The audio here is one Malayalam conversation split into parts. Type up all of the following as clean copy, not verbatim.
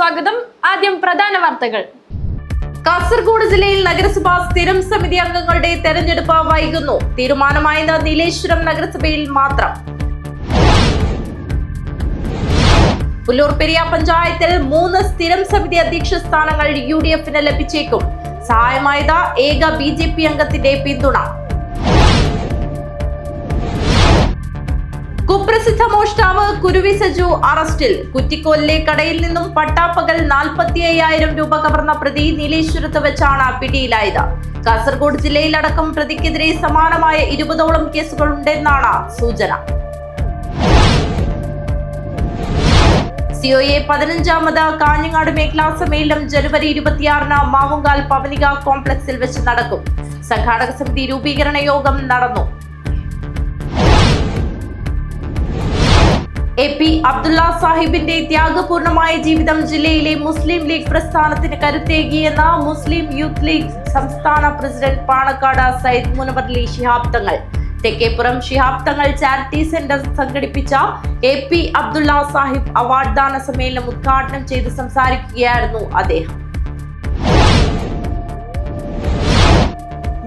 സ്വാഗതം. ആദ്യം പ്രധാന വാർത്തകൾ. കാസർഗോഡ് ജില്ലയിൽ നഗരസഭാ സ്ഥിരം സമിതി അംഗങ്ങളുടെ തെരഞ്ഞെടുപ്പ് വൈകുന്നു. തീരുമാനമായത് നീലേശ്വരം നഗരസഭയിൽ മാത്രം. പുല്ലൂർപെരിയ പഞ്ചായത്തിൽ 3 സ്ഥിരം സമിതി അധ്യക്ഷ സ്ഥാനങ്ങൾ UDF-ന് ലഭിച്ചേക്കും. സഹായമായത് ഏക BJP അംഗത്തിന്റെ പിന്തുണ. കുപ്രസിദ്ധ മോഷ്ടാവ് കുരുവി സജു അറസ്റ്റിൽ. കുറ്റിക്കോലിലെ കടയിൽ നിന്നും പട്ടാപ്പകൽ 45,000 രൂപ കവർന്ന പ്രതി നീലേശ്വരത്ത് വെച്ചാണ് പിടിയിലായത്. കാസർഗോഡ് ജില്ലയിലടക്കം പ്രതിക്കെതിരെ സമാനമായ 20ഓളം കേസുകളുണ്ടെന്നാണ് സൂചന. COA 15ാമത് കാഞ്ഞങ്ങാട് മേഖലാ സമ്മേളനം ജനുവരി 26-ന് മാവുങ്കാൽ പവനിക കോംപ്ലക്സിൽ വെച്ച് നടക്കും. സംഘാടക സമിതി രൂപീകരണ യോഗം നടന്നു. AP അബ്ദുള്ള സാഹിബിന്റെ ത്യാഗപൂർണമായ ജീവിതം ജില്ലയിലെ മുസ്ലിം ലീഗ് പ്രസ്ഥാനത്തിന് കരുത്തേകിയെന്ന മുസ്ലിം യൂത്ത് ലീഗ് സംസ്ഥാന president Panakkad Sayyid Munavvar Ali Shihab Thangal. Thekkeppuram Shihab Thangal charity centre സംഘടിപ്പിച്ച AP അബ്ദുള്ള സാഹിബ് അവാർഡ് ദാന സമ്മേളനം ഉദ്ഘാടനം ചെയ്ത് സംസാരിക്കുകയായിരുന്നു അദ്ദേഹം.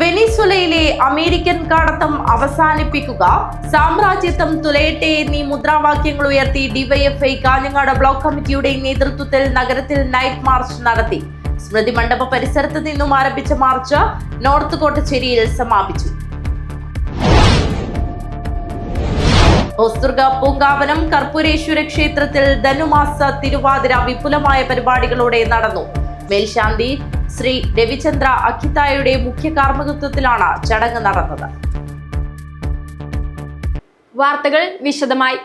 വെനിസ്വലയിലെ അമേരിക്കൻ കടത്തം അവസാനിപ്പിക്കുക, സാമ്രാജ്യത്വം തുലയട്ടെ എന്നീ മുദ്രാവാക്യങ്ങൾ ഉയർത്തി DYFI കാഞ്ഞങ്ങാട് ബ്ലോക്ക് കമ്മിറ്റിയുടെ നേതൃത്വത്തിൽ നഗരത്തിൽ നൈറ്റ് മാർച്ച് നടത്തി. സ്മൃതി മണ്ഡപ പരിസരത്ത് നിന്നും ആരംഭിച്ച മാർച്ച് നോർത്ത് കോട്ടച്ചേരിയിൽ സമാപിച്ചു. ഹോസ്ദുർഗ പൂങ്കാവനം കർപ്പൂരേശ്വര ക്ഷേത്രത്തിൽ ധനുമാസ തിരുവാതിര വിപുലമായ പരിപാടികളോടെ നടന്നു. മേൽശാന്തി ശ്രീ രവിചന്ദ്ര അഖിതായുടെ മുഖ്യ കാർമ്മികത്വത്തിലാണ് ചടങ്ങ് നടന്നത്. വാർത്തകൾ വിശദമായി.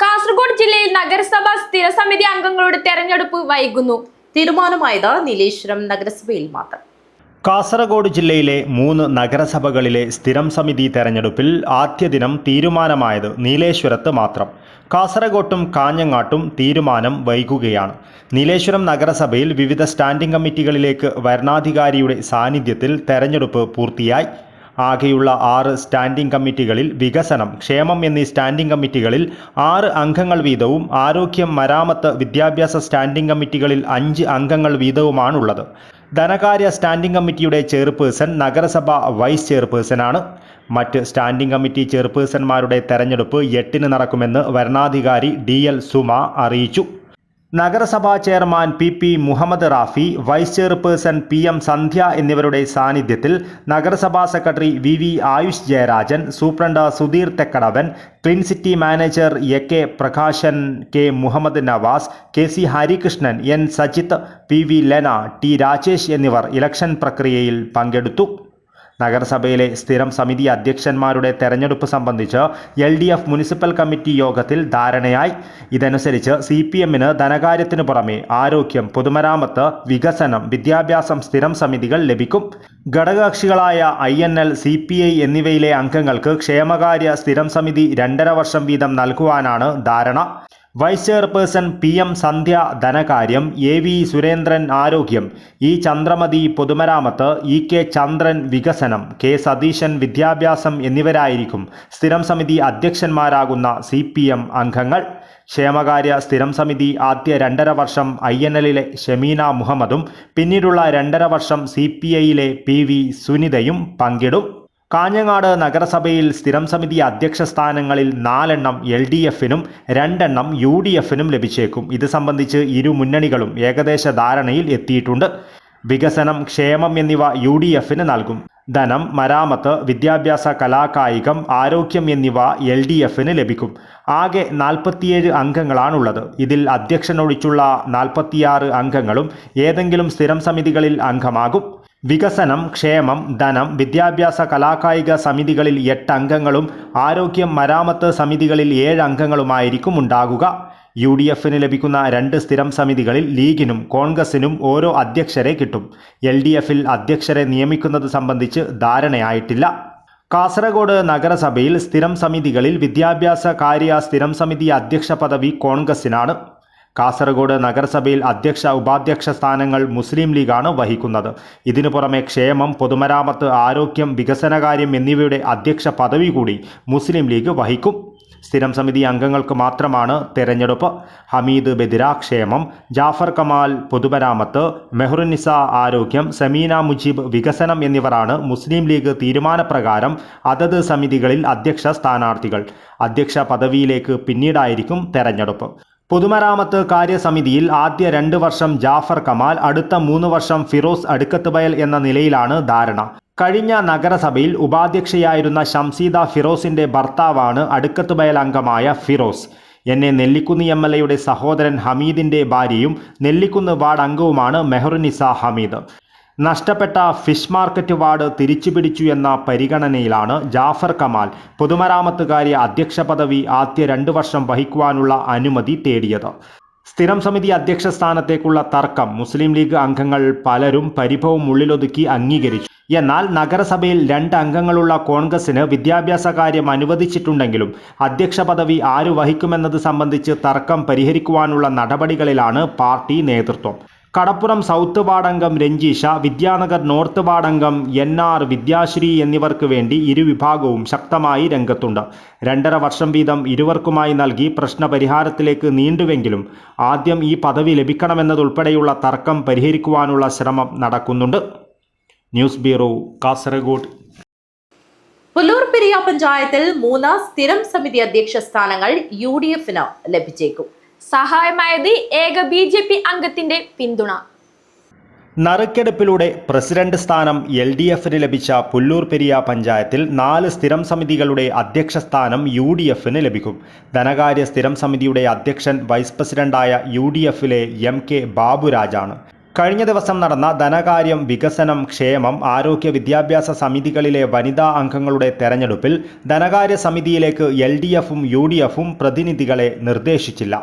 കാസർഗോഡ് ജില്ലയിൽ നഗരസഭാ സ്ഥിര സമിതി അംഗങ്ങളുടെ തെരഞ്ഞെടുപ്പ് വൈകുന്നു. തീരുമാനമായത് നീലേശ്വരം നഗരസഭയിൽ മാത്രം. കാസർഗോഡ് ജില്ലയിലെ 3 നഗരസഭകളിലെ സ്ഥിരം സമിതി തെരഞ്ഞെടുപ്പിൽ ആദ്യ ദിനം തീരുമാനമായത് നീലേശ്വരത്ത് മാത്രം. കാസർഗോട്ടും കാഞ്ഞങ്ങാട്ടും തീരുമാനം വൈകുകയാണ്. നീലേശ്വരം നഗരസഭയിൽ വിവിധ സ്റ്റാൻഡിംഗ് കമ്മിറ്റികളിലേക്ക് വരണാധികാരിയുടെ സാന്നിധ്യത്തിൽ തെരഞ്ഞെടുപ്പ് പൂർത്തിയായി. ആകെയുള്ള 6 സ്റ്റാൻഡിംഗ് കമ്മിറ്റികളിൽ വികസനം, ക്ഷേമം എന്നീ സ്റ്റാൻഡിംഗ് കമ്മിറ്റികളിൽ 6 അംഗങ്ങൾ വീതവും ആരോഗ്യം, മരാമത്ത്, വിദ്യാഭ്യാസ സ്റ്റാൻഡിംഗ് കമ്മിറ്റികളിൽ 5 അംഗങ്ങൾ വീതവുമാണുള്ളത്. ധനകാര്യ സ്റ്റാൻഡിംഗ് കമ്മിറ്റിയുടെ ചെയർപേഴ്സൺ നഗരസഭ വൈസ് ചെയർപേഴ്സണാണ്. മറ്റ് സ്റ്റാൻഡിംഗ് കമ്മിറ്റി ചെയർപേഴ്സൺമാരുടെ തെരഞ്ഞെടുപ്പ് 8-ന് നടക്കുമെന്ന് വരണാധികാരി DL സുമ അറിയിച്ചു. നഗരസഭാ chairman PP Muhammad Rafi, vice chairperson PM Sandhya എന്നിവരുടെ സാന്നിധ്യത്തിൽ നഗരസഭാ secretary VV Ayush Jayarajan, superintendent Sudheer Thekkadavan, clean city manager AK Prakashan, K Muhammad Navas, KC Harikrishnan, N Sajith, PV Lena, T Rajesh എന്നിവർ ഇലക്ഷൻ പ്രക്രിയയിൽ പങ്കെടുത്തു. നഗരസഭയിലെ സ്ഥിരം സമിതി അധ്യക്ഷന്മാരുടെ തെരഞ്ഞെടുപ്പ് സംബന്ധിച്ച് LDF മുനിസിപ്പൽ കമ്മിറ്റി യോഗത്തിൽ ധാരണയായി. ഇതനുസരിച്ച് CPM-ന് ധനകാര്യത്തിനു പുറമെ ആരോഗ്യം, പൊതുമരാമത്ത്, വികസനം, വിദ്യാഭ്യാസം സ്ഥിരം സമിതികൾ ലഭിക്കും. ഘടകകക്ഷികളായ INL, CPI എന്നിവയിലെ അംഗങ്ങൾക്ക് ക്ഷേമകാര്യ സ്ഥിരം സമിതി 2.5 വർഷം വീതം നൽകുവാനാണ് ധാരണ. വൈസ് ചെയർപേഴ്സൺ PM സന്ധ്യ ധനകാര്യം, AV സുരേന്ദ്രൻ ആരോഗ്യം, E ചന്ദ്രമതി പൊതുമരാമത്ത്, EK ചന്ദ്രൻ വികസനം, K സതീശൻ വിദ്യാഭ്യാസം എന്നിവരായിരിക്കും സ്ഥിരം സമിതി അധ്യക്ഷന്മാരാകുന്ന CPM അംഗങ്ങൾ. ക്ഷേമകാര്യ സ്ഥിരം സമിതി ആദ്യ 2.5 വർഷം INL-ലെ ഷമീന മുഹമ്മദും പിന്നീടുള്ള 2.5 വർഷം CPI-ലെ PV സുനിതയും പങ്കിടും. കാഞ്ഞങ്ങാട് നഗരസഭയിൽ സ്ഥിരം സമിതി അധ്യക്ഷ സ്ഥാനങ്ങളിൽ 4 LDF-നും 2 UDF-നും ലഭിച്ചേക്കും. ഇത് സംബന്ധിച്ച് ഇരു മുന്നണികളും ഏകദേശ ധാരണയിൽ എത്തിയിട്ടുണ്ട്. വികസനം, ക്ഷേമം എന്നിവ UDF-ന് നൽകും. ധനം, മരാമത്ത്, വിദ്യാഭ്യാസ, കലാകായികം, ആരോഗ്യം എന്നിവ LDF-ന് ലഭിക്കും. ആകെ 47 അംഗങ്ങളാണുള്ളത്. ഇതിൽ അധ്യക്ഷനൊഴിച്ചുള്ള 46 അംഗങ്ങളും ഏതെങ്കിലും സ്ഥിരം സമിതികളിൽ അംഗമാകും. വികസനം, ക്ഷേമം, ധനം, വിദ്യാഭ്യാസ, കലാകായിക സമിതികളിൽ 8 അംഗങ്ങളും ആരോഗ്യം, മരാമത്ത് സമിതികളിൽ 7 അംഗങ്ങളുമായിരിക്കും ഉണ്ടാകുക. UDF-ന് ലഭിക്കുന്ന 2 സ്ഥിരം സമിതികളിൽ ലീഗിനും കോൺഗ്രസിനും ഓരോ അധ്യക്ഷരെ കിട്ടും. LDF-ൽ അധ്യക്ഷരെ നിയമിക്കുന്നത് സംബന്ധിച്ച് ധാരണയായിട്ടില്ല. കാസർഗോഡ് നഗരസഭയിൽ സ്ഥിരം സമിതികളിൽ വിദ്യാഭ്യാസ കാര്യ സ്ഥിരം സമിതി അധ്യക്ഷ പദവി കോൺഗ്രസിനാണ്. കാസർഗോഡ് നഗരസഭയിൽ അധ്യക്ഷ, ഉപാധ്യക്ഷ സ്ഥാനങ്ങൾ മുസ്ലിം ലീഗാണ് വഹിക്കുന്നത്. ഇതിനു പുറമെ ക്ഷേമം, പൊതുമരാമത്ത്, ആരോഗ്യം, വികസനകാര്യം എന്നിവയുടെ അധ്യക്ഷ പദവി കൂടി മുസ്ലിം ലീഗ് വഹിക്കും. സ്ഥിരം സമിതി അംഗങ്ങൾക്ക് മാത്രമാണ് തെരഞ്ഞെടുപ്പ്. ഹമീദ് ബദിര ക്ഷേമം, ജാഫർ കമാൽ പൊതുമരാമത്ത്, മെഹറുന്നിസ ആരോഗ്യം, സമീന മുജീബ് വികസനം എന്നിവരാണ് മുസ്ലിം ലീഗ് തീരുമാനപ്രകാരം അതത് സമിതികളിൽ അധ്യക്ഷ സ്ഥാനാർത്ഥികൾ. അധ്യക്ഷ പദവിയിലേക്ക് പിന്നീടായിരിക്കും തെരഞ്ഞെടുപ്പ്. പൊതുമരാമത്ത് കാര്യസമിതിയിൽ ആദ്യ 2 വർഷം ജാഫർ കമാൽ, അടുത്ത 3 വർഷം ഫിറോസ് അടുക്കത്തുബയൽ എന്ന നിലയിലാണ് ധാരണ. കഴിഞ്ഞ നഗരസഭയിൽ ഉപാധ്യക്ഷയായിരുന്ന ഷംസീദ ഫിറോസിന്റെ ഭർത്താവാണ് അടുക്കത്തുബയൽ അംഗമായ ഫിറോസ്. നെല്ലിക്കുന്ന് MLAയുടെ സഹോദരൻ ഹമീദിന്റെ ഭാര്യയും നെല്ലിക്കുന്ന് വാർഡ് അംഗവുമാണ് മെഹറുന്നിസ ഹമീദ്. നഷ്ടപ്പെട്ട ഫിഷ് മാർക്കറ്റ് വാർഡ് തിരിച്ചുപിടിച്ചു എന്ന പരിഗണനയിലാണ് ജാഫർ കമാൽ പൊതുമരാമത്ത് കാര്യ അധ്യക്ഷ പദവി ആദ്യ 2 വർഷം വഹിക്കുവാനുള്ള അനുമതി തേടിയത്. സ്ഥിരം സമിതി അധ്യക്ഷ സ്ഥാനത്തേക്കുള്ള തർക്കം മുസ്ലിം ലീഗ് അംഗങ്ങൾ പലരും പരിഭവം ഉള്ളിലൊതുക്കി അംഗീകരിച്ചു. എന്നാൽ നഗരസഭയിൽ 2 അംഗങ്ങളുള്ള കോൺഗ്രസിന് വിദ്യാഭ്യാസ കാര്യം അനുവദിച്ചിട്ടുണ്ടെങ്കിലും അധ്യക്ഷ പദവി ആര് വഹിക്കുമെന്നത് സംബന്ധിച്ച് തർക്കം പരിഹരിക്കുവാനുള്ള നടപടികളിലാണ് പാർട്ടി നേതൃത്വം. കടപ്പുറം സൗത്ത് വാർഡംഗം രഞ്ജീഷ, വിദ്യാനഗർ നോർത്ത് വാർഡംഗം NR വിദ്യാശ്രീ എന്നിവർക്ക് വേണ്ടി ഇരുവിഭാഗവും ശക്തമായി രംഗത്തുണ്ട്. 2.5 വർഷം വീതം ഇരുവർക്കുമായി നൽകി പ്രശ്നപരിഹാരത്തിലേക്ക് നീണ്ടുവെങ്കിലും ആദ്യം ഈ പദവി ലഭിക്കണമെന്നതുൾപ്പെടെയുള്ള തർക്കം പരിഹരിക്കുവാനുള്ള ശ്രമം നടക്കുന്നുണ്ട്. News bureau, Kasaragod. പുല്ലൂർ പെരിയ പഞ്ചായത്തിൽ 3 സ്ഥിരം സമിതി അധ്യക്ഷ സ്ഥാനങ്ങൾ UDFന് ലഭിച്ചേക്കും. സഹായമായത് ഏക BJP അംഗത്തിന്റെ പിന്തുണ. നറുക്കെടുപ്പിലൂടെ പ്രസിഡന്റ് സ്ഥാനം LDFന് ലഭിച്ച പുല്ലൂർ പെരിയ പഞ്ചായത്തിൽ 4 സ്ഥിരം സമിതികളുടെ അധ്യക്ഷ സ്ഥാനം UDFന് ലഭിക്കും. ധനകാര്യ സ്ഥിരം സമിതിയുടെ അധ്യക്ഷൻ വൈസ് പ്രസിഡന്റായ UDFിലെ MK ബാബുരാജാണ്. കഴിഞ്ഞ ദിവസം നടന്ന ധനകാര്യം, വികസനം, ക്ഷേമം, ആരോഗ്യ, വിദ്യാഭ്യാസ സമിതികളിലെ വനിതാ അംഗങ്ങളുടെ തെരഞ്ഞെടുപ്പിൽ ധനകാര്യ സമിതിയിലേക്ക് LDFും UDFും പ്രതിനിധികളെ നിർദ്ദേശിച്ചില്ല.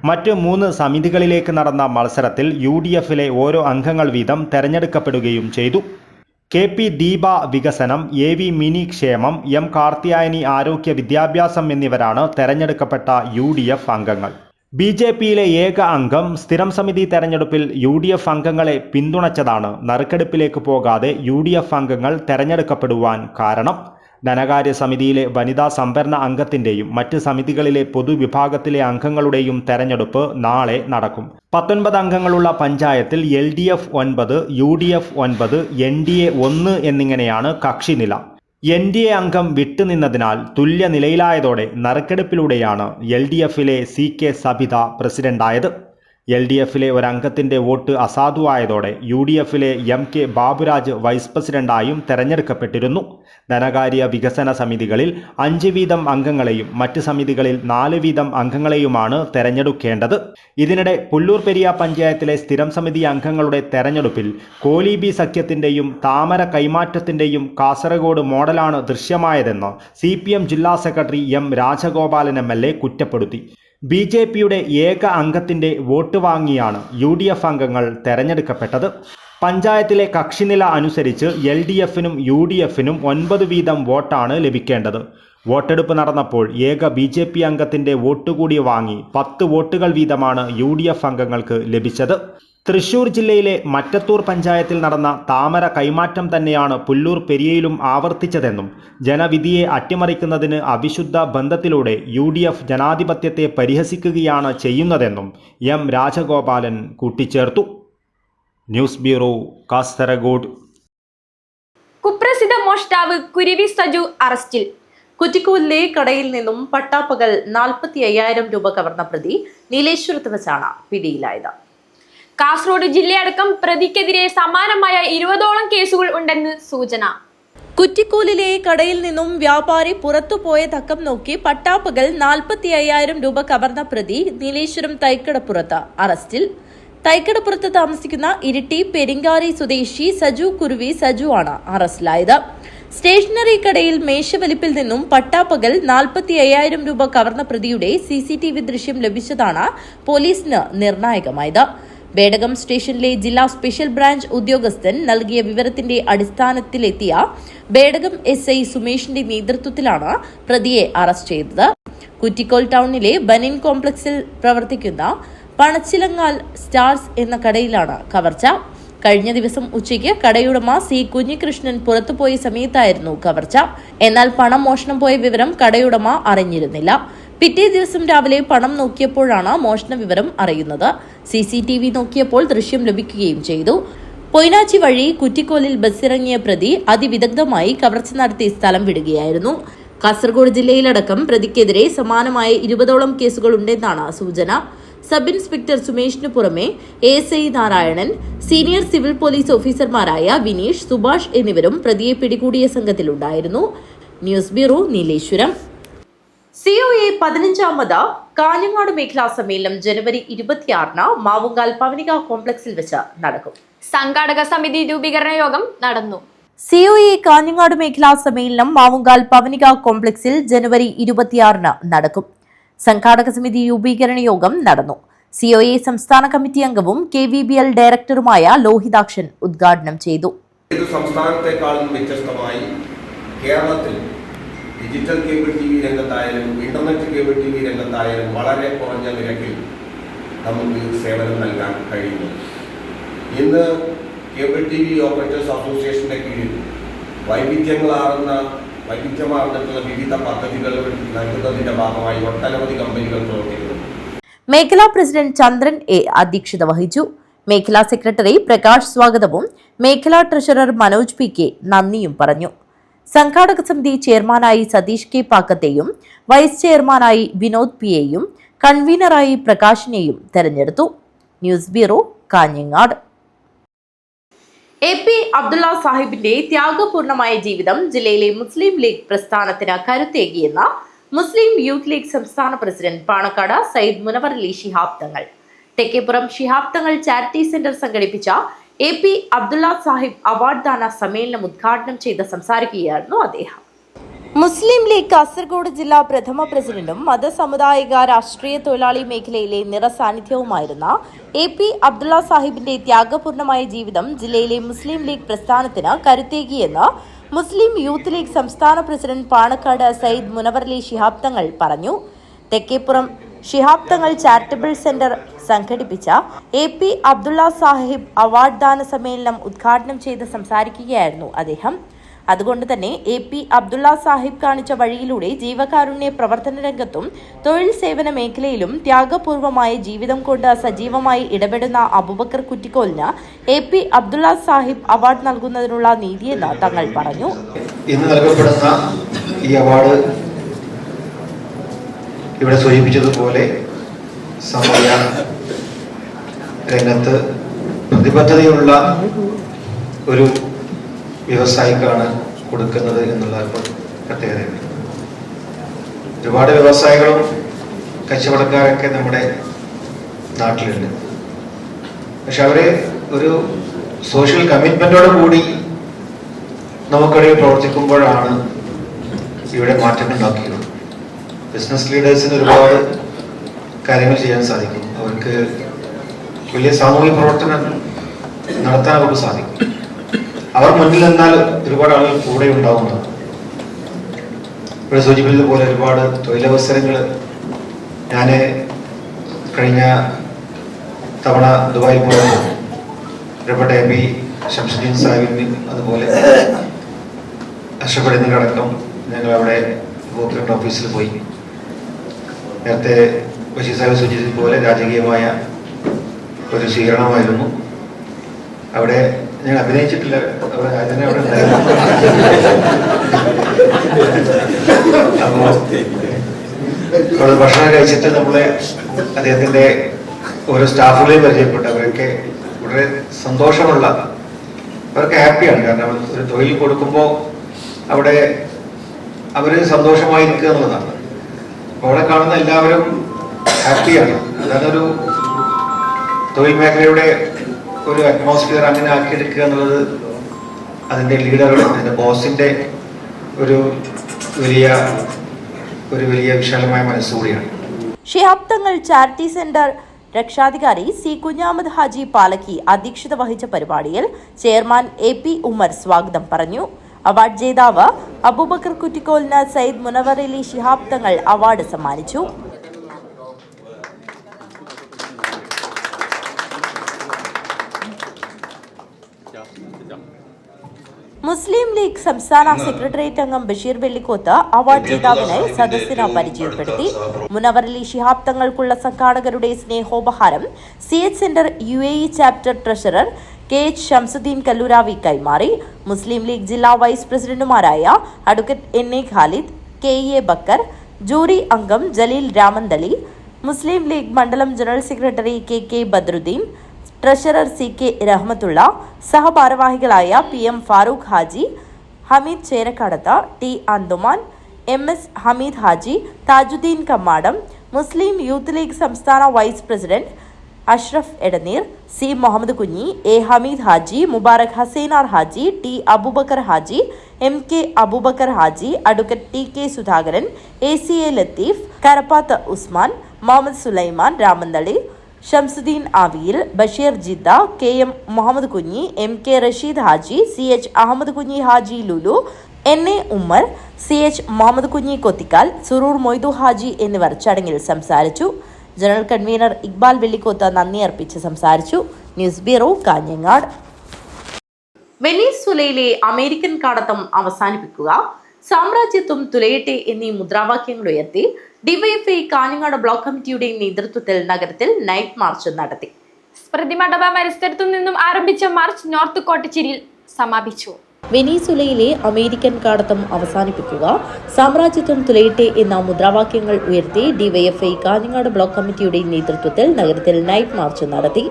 മറ്റ് 3 സമിതികളിലേക്ക് നടന്ന മത്സരത്തിൽ UDFിലെ ഓരോ അംഗങ്ങൾ വീതം തെരഞ്ഞെടുക്കപ്പെടുകയും ചെയ്തു. KP ദീപ വികസനം, AV മിനി ക്ഷേമം, M കാർത്തിയായനി ആരോഗ്യ വിദ്യാഭ്യാസം എന്നിവരാണ് തെരഞ്ഞെടുക്കപ്പെട്ട UDF അംഗങ്ങൾ. BJPയിലെ ഏക അംഗം സ്ഥിരം സമിതി തെരഞ്ഞെടുപ്പിൽ UDF അംഗങ്ങളെ പിന്തുണച്ചതാണ് നറുക്കെടുപ്പിലേക്ക് പോകാതെ UDF അംഗങ്ങൾ തെരഞ്ഞെടുക്കപ്പെടുവാൻ കാരണം. ധനകാര്യ സമിതിയിലെ വനിതാ സംവരണ അംഗത്തിൻ്റെയും മറ്റ് സമിതികളിലെ പൊതുവിഭാഗത്തിലെ അംഗങ്ങളുടെയും തെരഞ്ഞെടുപ്പ് നാളെ നടക്കും. 19 അംഗങ്ങളുള്ള പഞ്ചായത്തിൽ LDF 9, UDF 9, NDA 1 എന്നിങ്ങനെയാണ് കക്ഷിനില. NDA അംഗം വിട്ടുനിന്നതിനാൽ തുല്യ നിലയിലായതോടെ നറുക്കെടുപ്പിലൂടെയാണ് LDFിലെ CK സബിത പ്രസിഡന്റായത്. LDFിലെ ഒരംഗത്തിൻ്റെ വോട്ട് അസാധുവായതോടെ UDFിലെ MK ബാബുരാജ് വൈസ് പ്രസിഡന്റായും തെരഞ്ഞെടുക്കപ്പെട്ടിരുന്നു. ധനകാര്യ, വികസന സമിതികളിൽ 5 വീതം അംഗങ്ങളെയും മറ്റ് സമിതികളിൽ 4 വീതം അംഗങ്ങളെയുമാണ് തെരഞ്ഞെടുക്കേണ്ടത്. ഇതിനിടെ പുല്ലൂർ പെരിയ പഞ്ചായത്തിലെ സ്ഥിരം സമിതി അംഗങ്ങളുടെ തെരഞ്ഞെടുപ്പിൽ കോലീബി സഖ്യത്തിൻ്റെയും താമര കൈമാറ്റത്തിൻ്റെയും കാസർഗോഡ് മോഡലാണ് ദൃശ്യമായതെന്ന് CPM ജില്ലാ സെക്രട്ടറി M രാജഗോപാലൻ MLA കുറ്റപ്പെടുത്തി. BJPയുടെ ഏക അംഗത്തിൻ്റെ വോട്ട് വാങ്ങിയാണ് UDF അംഗങ്ങൾ തെരഞ്ഞെടുക്കപ്പെട്ടത്. പഞ്ചായത്തിലെ കക്ഷിനില അനുസരിച്ച് LDFനും UDFനും 9 വീതം വോട്ടാണ് ലഭിക്കേണ്ടത്. വോട്ടെടുപ്പ് നടന്നപ്പോൾ ഏക BJP അംഗത്തിൻ്റെ വോട്ട് കൂടി വാങ്ങി 10 വോട്ടുകൾ വീതമാണ് UDF അംഗങ്ങൾക്ക് ലഭിച്ചത്. തൃശൂർ ജില്ലയിലെ മറ്റത്തൂർ പഞ്ചായത്തിൽ നടന്ന താമര കൈമാറ്റം തന്നെയാണ് പുല്ലൂർ പെരിയയിലും ആവർത്തിച്ചതെന്നും ജനവിധിയെ അട്ടിമറിക്കുന്നതിന് അവിശുദ്ധ ബന്ധത്തിലൂടെ UDF ജനാധിപത്യത്തെ പരിഹസിക്കുകയാണ് ചെയ്യുന്നതെന്നും M രാജഗോപാലൻ കൂട്ടിച്ചേർത്തു. News bureau, Kasaragod. കുപ്രസിദ്ധ മോഷ്ടാവ് കുരുവി സജു അറസ്റ്റിൽ. കുറ്റിക്കൂലിലെ കടയിൽ നിന്നും പട്ടാപ്പകൽ 45,000 രൂപ കവർന്ന പ്രതി നീലേശ്വരത്ത് വെച്ചാണ് പിടിയിലായത്. കാസർഗോഡ് ജില്ലയടക്കം പ്രതിക്കെതിരെ സമാനമായ 20ഓളം കേസുകൾ ഉണ്ടെന്ന് സൂചന. കുറ്റിക്കൂലിലെ കടയിൽ നിന്നും വ്യാപാരി പുറത്തുപോയ തക്കം നോക്കി പട്ടാപ്പകൽ 45,000 രൂപ കവർന്ന പ്രതി നീലേശ്വരം തൈക്കടപ്പുറത്ത് അറസ്റ്റിൽ. തൈക്കടപ്പുറത്ത് താമസിക്കുന്ന ഇരിട്ടി പെരിങ്കാരി സ്വദേശി സജു കുരുവി സജു ആണ് അറസ്റ്റിലായത്. സ്റ്റേഷനറി കടയിൽ മേശവലിപ്പിൽ നിന്നും പട്ടാപ്പകൽ 45,000 രൂപ കവർന്ന പ്രതിയുടെ CCTV ദൃശ്യം ലഭിച്ചതാണ് പോലീസിന് നിർണായകമായത്. ബേഡകം സ്റ്റേഷനിലെ ജില്ലാ സ്പെഷ്യൽ ബ്രാഞ്ച് ഉദ്യോഗസ്ഥൻ നൽകിയ വിവരത്തിന്റെ അടിസ്ഥാനത്തിലെത്തിയ ബേഡകം SI സുമേഷിന്റെ നേതൃത്വത്തിലാണ് പ്രതിയെ അറസ്റ്റ് ചെയ്തത്. കുറ്റിക്കോൽ ടൗണിലെ ബനിൻ കോംപ്ലക്സിൽ പ്രവർത്തിക്കുന്ന പണച്ചിലങ്ങാൽ സ്റ്റാർസ് എന്ന കടയിലാണ് കവർച്ച. കഴിഞ്ഞ ദിവസം ഉച്ചയ്ക്ക് കടയുടമ C കുഞ്ഞികൃഷ്ണൻ പുറത്തുപോയ സമയത്തായിരുന്നു കവർച്ച. എന്നാൽ പണം മോഷണം പോയ വിവരം കടയുടമ അറിഞ്ഞിരുന്നില്ല. പിറ്റേ ദിവസം രാവിലെ പണം നോക്കിയപ്പോഴാണ് മോഷണ വിവരം അറിയുന്നത്. CCTV നോക്കിയപ്പോൾ ദൃശ്യം ലഭിക്കുകയും ചെയ്തു. പൊയ്നാച്ചി വഴി കുറ്റിക്കോലിൽ ബസ്സിറങ്ങിയ പ്രതി അതിവിദഗ്ധമായി കവർച്ച നടത്തി സ്ഥലം വിടുകയായിരുന്നു. കാസർഗോഡ് ജില്ലയിലടക്കം പ്രതിക്കെതിരെ സമാനമായ 20ഓളം കേസുകളുണ്ടെന്നാണ് സൂചന. സബ് ഇൻസ്പെക്ടർ സുമേഷിനു പുറമെ ASI Narayanan, senior civil police ഓഫീസർമാരായ വിനീഷ്, സുഭാഷ് എന്നിവരും പ്രതിയെ പിടികൂടിയ സംഘത്തിലുണ്ടായിരുന്നു. News bureau, Nileshwaram. COA 15ാമത് കാഞ്ഞങ്ങാട് മേഖലാ സമ്മേളനം ജനുവരി 26-ന് മാവുങ്കാൽ പവനിക കോംപ്ലക്സിൽ വെച്ച് നടക്കും. സംഘാടക സമിതി രൂപീകരണ യോഗം നടന്നു. COA കാഞ്ഞങ്ങാട് മേഖലാ സമ്മേളനം മാവുങ്കാൽ പവനിക കോംപ്ലക്സിൽ ജനുവരി 26-ന് നടക്കും. സംഘാടക സമിതി രൂപീകരണ യോഗം നടന്നു. COA സംസ്ഥാന കമ്മിറ്റി അംഗവും KVBL ഡയറക്ടറുമായ ലോഹിതാക്ഷൻ ഉദ്ഘാടനം ചെയ്തു. സംസ്ഥാനത്തെക്കാളും വ്യത്യസ്തമായി കേരളത്തിൽ ഡിജിറ്റൽ കേബിൾ TV രംഗത്തായാലും ഇന്റർനെറ്റ് കേബിൾ TV രംഗത്തായാലും വളരെ കുറഞ്ഞ നിരക്കിൽ നമുക്ക് സേവനം നൽകാൻ കഴിയുന്നു. ഇന്ന് കേബിൾ TV ഓപ്പറേറ്റേഴ്സ് അസോസിയേഷന്റെ കീഴിൽ വൈവിധ്യമാർന്നിട്ടുള്ള വിവിധ പദ്ധതികൾ നൽകുന്നതിന്റെ ഭാഗമായി ഒട്ടനവധി കമ്പനികൾ പ്രവർത്തിക്കുന്നു. മേഖലാ പ്രസിഡന്റ് ചന്ദ്രൻ A അധ്യക്ഷത വഹിച്ചു. മേഖലാ സെക്രട്ടറി പ്രകാശ് സ്വാഗതവും മേഖലാ ട്രഷറർ മനോജ് PK നന്ദിയും പറഞ്ഞു. സംഘാടക സമിതി ചെയർമാനായി സതീഷ് K പാക്കത്തെയും വൈസ് ചെയർമാനായി വിനോദ് PAയും കൺവീനറായി പ്രകാശിനെയും തെരഞ്ഞെടുത്തു. News bureau, Kanhangad. AP Abdullah സാഹിബിന്റെ ത്യാഗപൂർണമായ ജീവിതം ജില്ലയിലെ മുസ്ലിം ലീഗ് പ്രസ്ഥാനത്തിന് കരുത്തേകിയെന്ന മുസ്ലിം യൂത്ത് ലീഗ് സംസ്ഥാന president Panakkad Sayyid Munavar Ali Shihab Thangal. Thekkeppuram Shihab Thangal charity centre സംഘടിപ്പിച്ച AP അബ്ദുള്ള സാഹിബ് അവാർഡ് ദാന സമ്മേളനം ഉദ്ഘാടനം ചെയ്ത് സംസാരിക്കുകയായിരുന്നു അദ്ദേഹം. മുസ്ലിം ലീഗ് കാസർഗോഡ് ജില്ലാ പ്രഥമ പ്രസിഡന്റും മതസമുദായിക രാഷ്ട്രീയ തൊഴിലാളി മേഖലയിലെ നിറസാന്നിധ്യവുമായിരുന്ന AP അബ്ദുള്ള സാഹിബിന്റെ ത്യാഗപൂർണമായ ജീവിതം ജില്ലയിലെ മുസ്ലിം ലീഗ് പ്രസ്ഥാനത്തിന് കരുത്തേകിയെന്ന് മുസ്ലിം യൂത്ത് ലീഗ് സംസ്ഥാന പ്രസിഡന്റ് പാണക്കാട് സയ്യിദ് മുനവർ അലി ശിഹാബ് തങ്ങൾ പറഞ്ഞു. തെക്കേപ്പുറം ശിഹാബ് തങ്ങൾ ചാരിറ്റബിൾ സെന്റർ സംഘടിപ്പിച്ച AP അബ്ദുള്ള സാഹിബ് അവാർഡ് ദാന സമ്മേളനം ഉദ്ഘാടനം ചെയ്ത് സംസാരിക്കുകയായിരുന്നു അദ്ദേഹം. അതുകൊണ്ട് തന്നെ AP അബ്ദുള്ള സാഹിബ് കാണിച്ച വഴിയിലൂടെ ജീവകാരുണ്യ പ്രവർത്തന രംഗത്തും തൊഴിൽ സേവന മേഖലയിലും ത്യാഗപൂർവമായ ജീവിതം കൊണ്ട് സജീവമായി ഇടപെടുന്ന അബൂബക്കർ കുറ്റിക്കോലിന് AP അബ്ദുള്ള സാഹിബ് അവാർഡ് നൽകുന്നതിനുള്ള നീതിയെന്ന് തങ്ങൾ പറഞ്ഞു. ഇന്ന് നൽകപ്പെടുന്ന ഈ അവാർഡ് ഇവിടെ സൂചിപ്പിച്ചതുപോലെ സമയ രംഗത്ത് പ്രതിബദ്ധതയുള്ള ഒരു വ്യവസായിക്കാണ് കൊടുക്കുന്നത് എന്നുള്ള പ്രത്യേകതയാണ്. ഒരുപാട് വ്യവസായികളും കച്ചവടക്കാരൊക്കെ നമ്മുടെ നാട്ടിലുണ്ട്. പക്ഷെ അവര് ഒരു സോഷ്യൽ കമ്മിറ്റ്മെന്റോട് കൂടി നമുക്കിടയിൽ പ്രവർത്തിക്കുമ്പോഴാണ് ഇവിടെ മാറ്റങ്ങൾ ഉണ്ടാക്കിയത്. ബിസിനസ് ലീഡേഴ്സിന് ഒരുപാട് കാര്യങ്ങൾ ചെയ്യാൻ സാധിക്കും. അവർക്ക് വലിയ സാമൂഹിക പ്രവർത്തനം നടത്താൻ അവർക്ക് സാധിക്കും. അവർ മുന്നിൽ നിന്നാൽ ഒരുപാട് ആളുകൾ കൂടെ ഉണ്ടാവുന്നതാണ്. ഇവിടെ സൂചിപ്പിച്ചതുപോലെ ഒരുപാട് തൊഴിലവസരങ്ങൾ ഞാൻ കഴിഞ്ഞ തവണ ദുബായിൽ പോയപ്പോൾ ഒരുപാട് AP ശംസുദ്ദീൻ സാഹിബിന് അതുപോലെ അഷ്ടപ്പെടുന്നതിനടക്കം ഞങ്ങൾ അവിടെ ഗോത്രന്റെ ഓഫീസിൽ പോയി. നേരത്തെ ബഷീർ സാഹിബ് സൂചിപ്പിച്ചതുപോലെ രാജകീയമായ ഒരു സ്വീകരണമായിരുന്നു. അവിടെ ഞാൻ അഭിനയിച്ചിട്ടില്ല, അവിടെ രാജനെ അവിടെ ഉണ്ടായിരുന്നു. അപ്പോ അവിടെ ഭക്ഷണം കഴിച്ചിട്ട് നമ്മളെ അദ്ദേഹത്തിന്റെ ഓരോ സ്റ്റാഫുകളെയും പരിചയപ്പെട്ടു. അവരൊക്കെ വളരെ സന്തോഷമുള്ള, അവർക്ക് ഹാപ്പിയാണ്. കാരണം ഒരു തൊഴിൽ കൊടുക്കുമ്പോൾ അവിടെ അവര് സന്തോഷമായി നിൽക്കുക എന്നുള്ളതാണ്. അവിടെ കാണുന്ന എല്ലാവരും ഹാപ്പിയാണ്. അതൊരു തൊഴിൽ മേഖലയുടെ ഒരു അറ്റ്മോസ്ഫിയർ അങ്ങനെ ആക്കിയെടുക്കുക എന്നുള്ളത് അതിന്റെ ലീഡറുടെ, അതിന്റെ ബോസിന്റെ ഒരു വലിയ വിശാലമായ മനസ്സുകൂടിയാണ്. ശിഹാബ് തങ്ങൾ ചാരിറ്റി സെന്റർ രക്ഷാധികാരി C കുഞ്ഞാമത് ഹാജി പാലക്കി അധ്യക്ഷത വഹിച്ച പരിപാടിയിൽ ചെയർമാൻ AP ഉമർ സ്വാഗതം പറഞ്ഞു. അവാർഡ് ജേതാവ് അബൂബക്കർ കുറ്റിക്കോലിന് സയ്യിദ് മുനവർ അലി ശിഹാബ് തങ്ങൾ അവാർഡ് സമ്മാനിച്ചു. മുസ്ലിം ലീഗ് സംസ്ഥാന സെക്രട്ടേറിയറ്റ് അംഗം ബഷീർ വെള്ളിക്കോത്ത് അവാർഡ് ജേതാവിനായി സദസ്സിനെ പരിചയപ്പെടുത്തി. മുനവർ അലി ശിഹാബ് തങ്ങൾക്കുള്ള സംഘാടകരുടെ സ്നേഹോപഹാരം CH centre UAE chapter treasurer KH Shamsuddin Kalluravi കൈമാറി. മുസ്ലിം ലീഗ് ജില്ലാ വൈസ് പ്രസിഡന്റുമാരായ advocate NA Khalid, KA Bakkar, jury അംഗം ജലീൽ രാമന്തളി, മുസ്ലിം ലീഗ് മണ്ഡലം general secretary KK Badruddin, treasurer CK Rahmathulla, സഹഭാരവാഹികളായ PM Farooq Haji, Hameed Cherakkadath, T Anthuman, MS Hameed Haji, Thajuddin Kammadam, Muslim youth League സംസ്ഥാന vice president Ashraf Edaneer, C Muhammad Kunhi, A Hameed Haji, Mubarak Hasainar Haji, T Abubakar Haji, MK Abubakar Haji, advocate TK Sudhakaran, ACA Latheef, Karappath Usman, Muhammad Sulaiman Ramanthali, Shamsuddin Aviyil, Basheer Jeddah, KM Muhammad Kunhi, MK Rasheed Haji, CH Ahmed കുഞ്ഞി ഹാജി ലുലു, NA ഉമ്മർ, CH മുഹമ്മദ് കുഞ്ഞി കൊത്തിക്കാൽ, സുറൂർ മൊയ്തു ഹാജി എന്നിവർ ചടങ്ങിൽ സംസാരിച്ചു. ജനറൽ കൺവീനർ ഇക്ബാൽ വെള്ളിക്കോത്ത് നന്ദി അർപ്പിച്ച് സംസാരിച്ചു. News bureau, Kanhangad. വെനീസുലയിലെ അമേരിക്കൻ കാടത്തം അവസാനിപ്പിക്കുക, സാമ്രാജ്യത്വം തുലയട്ടെ എന്നീ മുദ്രാവാക്യങ്ങൾ ഉയർത്തി ഡിവൈഎഫ്ഐ കാഞ്ഞങ്ങാട് ബ്ലോക്ക് കമ്മിറ്റിയുടെ നേതൃത്വത്തിൽ നഗരത്തിൽ നൈറ്റ് മാർച്ച് നടത്തി. പ്രതിമണ്ഡപ പരിസരത്തു നിന്നും ആരംഭിച്ച മാർച്ച് നോർത്ത് കോട്ടച്ചിരിയിൽ സമാപിച്ചു. വെനീസുലയിലെ അമേരിക്കൻ കാടത്തം അവസാനിപ്പിക്കുക, സാമ്രാജ്യത്വം തുലയട്ടെ എന്ന മുദ്രാവാക്യങ്ങൾ ഉയർത്തി ഡിവൈഎഫ്ഐ കാഞ്ഞങ്ങാട് ബ്ലോക്ക് കമ്മിറ്റിയുടെ നേതൃത്വത്തിൽ നഗരത്തിൽ നൈറ്റ് മാർച്ച് നടത്തി.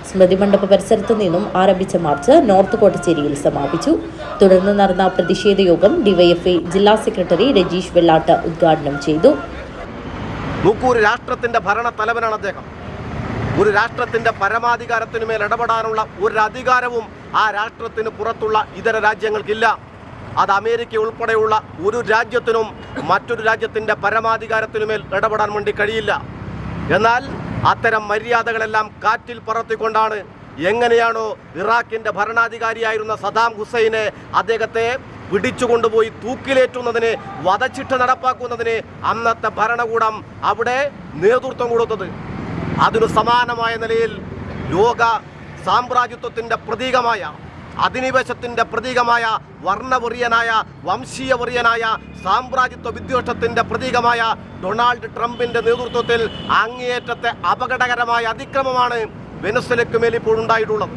സ്മൃതി മണ്ഡപ പരിസരത്തു നിന്നും ആരംഭിച്ച മാർച്ച് നോർത്ത് കോട്ടച്ചേരിയിൽ സമാപിച്ചു. തുടർന്ന് നടന്ന പ്രതിഷേധ യോഗം ഡിവൈഎഫ്ഐ ജില്ലാ സെക്രട്ടറി രജീഷ് വെള്ളാട്ട് ഉദ്ഘാടനം ചെയ്തു. ഒരു രാഷ്ട്രത്തിന്റെ ഭരണ തലവനാണ് അദ്ദേഹം. ഒരു രാഷ്ട്രത്തിന്റെ പരമാധികാരത്തിനുമേൽ ഇടപെടാനുള്ള ഒരു അധികാരവും ആ രാഷ്ട്രത്തിന് പുറത്തുള്ള ഇതര രാജ്യങ്ങൾക്കില്ല. അത് അമേരിക്ക ഉൾപ്പെടെയുള്ള ഒരു രാജ്യത്തിനും മറ്റൊരു രാജ്യത്തിന്റെ പരമാധികാരത്തിനുമേൽ ഇടപെടാൻ വേണ്ടി കഴിയില്ല. എന്നാൽ അത്തരം മര്യാദകളെല്ലാം കാറ്റിൽ പറത്തിക്കൊണ്ടാണ് എങ്ങനെയാണോ ഇറാഖിന്റെ ഭരണാധികാരിയായിരുന്ന സദാം ഹുസൈനെ അദ്ദേഹത്തെ പിടിച്ചുകൊണ്ടുപോയി തൂക്കിലേറ്റുന്നതിന്, വധശിക്ഷ നടപ്പാക്കുന്നതിന് അന്നത്തെ ഭരണകൂടം അവിടെ നേതൃത്വം കൊടുത്തത്. അതിനു സമാനമായ നിലയിൽ ലോക സാമ്രാജ്യത്വത്തിന്റെ പ്രതീകമായ, അധിനിവേശത്തിന്റെ പ്രതീകമായ, വർണ്ണവെറിയനായ, വംശീയവെറിയനായ, സാമ്രാജ്യത്വ വിദ്വേഷത്തിന്റെ പ്രതീകമായ ഡൊണാൾഡ് ട്രംപിന്റെ നേതൃത്വത്തിൽ അങ്ങേയറ്റത്തെ അപകടകരമായ അതിക്രമമാണ് വെനസ്വലയ്ക്ക് മേൽ ഇപ്പോൾ ഉണ്ടായിട്ടുള്ളത്.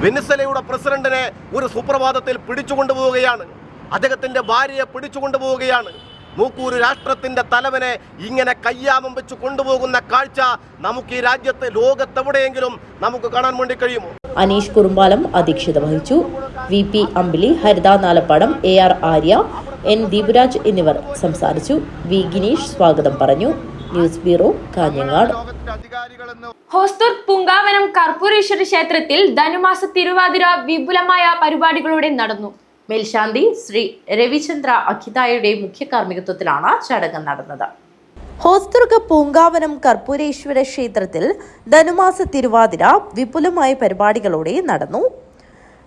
വെനസ്വലയുടെ പ്രസിഡന്റിനെ ഒരു സുപ്രഭാതത്തിൽ പിടിച്ചുകൊണ്ടുപോവുകയാണ്, അദ്ദേഹത്തിന്റെ ഭാര്യയെ പിടിച്ചുകൊണ്ടുപോവുകയാണ്. ഒരു രാഷ്ട്രത്തിന്റെ തലവനെ ഇങ്ങനെ കയ്യാമം വെച്ച് കൊണ്ടുപോകുന്ന കാഴ്ച നമുക്ക് ഈ രാജ്യത്ത്, ലോകത്തെവിടെയെങ്കിലും നമുക്ക് കാണാൻ വേണ്ടി കഴിയുമോ? അനീഷ് കുറുമ്പാലം അധ്യക്ഷത വഹിച്ചു. VP അമ്പിളി, ഹരിത നാലപ്പാടം, AR ആര്യ, N ദീപുരാജ് എന്നിവർ സംസാരിച്ചു. V ഗിനീഷ് സ്വാഗതം പറഞ്ഞു. News bureau, Kanhangad. ഹോസ്തൂർ പൂങ്കാവനം കർപ്പൂരേശ്വര ക്ഷേത്രത്തിൽ ധനുമാസ തിരുവാതിര വിപുലമായ പരിപാടികളോടെ നടന്നു. മേൽശാന്തി ശ്രീ രവിചന്ദ്ര അഖിതായുടെ മുഖ്യ കാർമ്മികത്വത്തിലാണ് ചടങ്ങ് നടന്നത്. ഹോസ്ദുർഗ പൂങ്കാവനം കർപ്പൂരേശ്വര ക്ഷേത്രത്തിൽ ധനുമാസ തിരുവാതിര വിപുലമായ പരിപാടികളോടെ നടന്നു.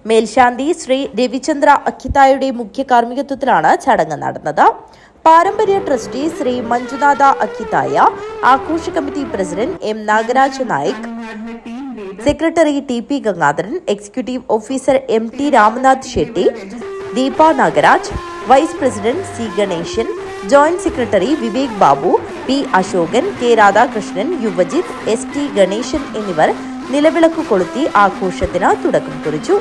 മേൽശാന്തി ശ്രീ രവിചന്ദ്ര അഖിതായുടെ മുഖ്യ കാർമ്മികത്വത്തിലാണ് ചടങ്ങ് നടന്നത്. പാരമ്പര്യ ട്രസ്റ്റി ശ്രീ മഞ്ജുനാഥ അഖിതായ, ആഘോഷ committee president M Nagaraj Naik, secretary TP Gangadharan, executive officer MT Ramanath Shetty, Deepa Nagaraj, vice president C Ganesan, joint secretary Vivek Babu, P Ashokan, K Radhakrishnan, Yuvajith, ST Ganesan എന്നിവർ നിലവിളക്ക് കൊളുത്തി ആഘോഷത്തിന് തുടക്കം കുറിച്ചു.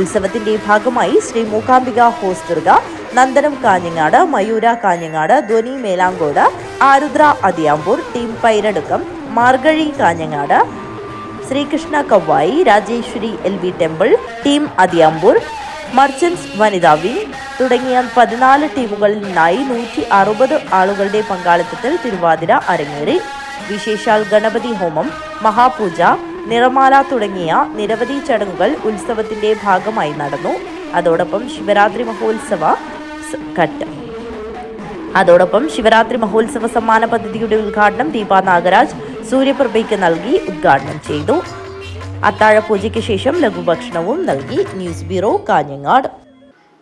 ഉത്സവത്തിന്റെ ഭാഗമായി Shri Mookambika Hosdurg, Nandanam Kanhangad, Mayura Kanhangad, Dhwani Melangode, Arudra Athiyampur, team Pairadukkam, Margazhi Kanhangad, Sreekrishna Kavvayi, Rajeshwari LV temple, team Athiyampur, merchants വനിതാ വിംഗ് തുടങ്ങിയ 14 ടീമുകളിൽ നിന്നായി 160 ആളുകളുടെ പങ്കാളിത്തത്തിൽ തിരുവാതിര അരങ്ങേറി. വിശേഷാൽ ഗണപതി ഹോമം, മഹാപൂജ, നിറമാല തുടങ്ങിയ നിരവധി ചടങ്ങുകൾ ഉത്സവത്തിന്റെ ഭാഗമായി നടന്നു. അതോടൊപ്പം ശിവരാത്രി മഹോത്സവ സമ്മാന പദ്ധതിയുടെ ഉദ്ഘാടനം ദീപ നാഗരാജ് സൂര്യപ്രഭയ്ക്ക് നൽകി ഉദ്ഘാടനം ചെയ്തു. അത്താഴപൂജയ്ക്ക് ശേഷം ലഘുഭക്ഷണവും നൽകി. News bureau, Kanhangad.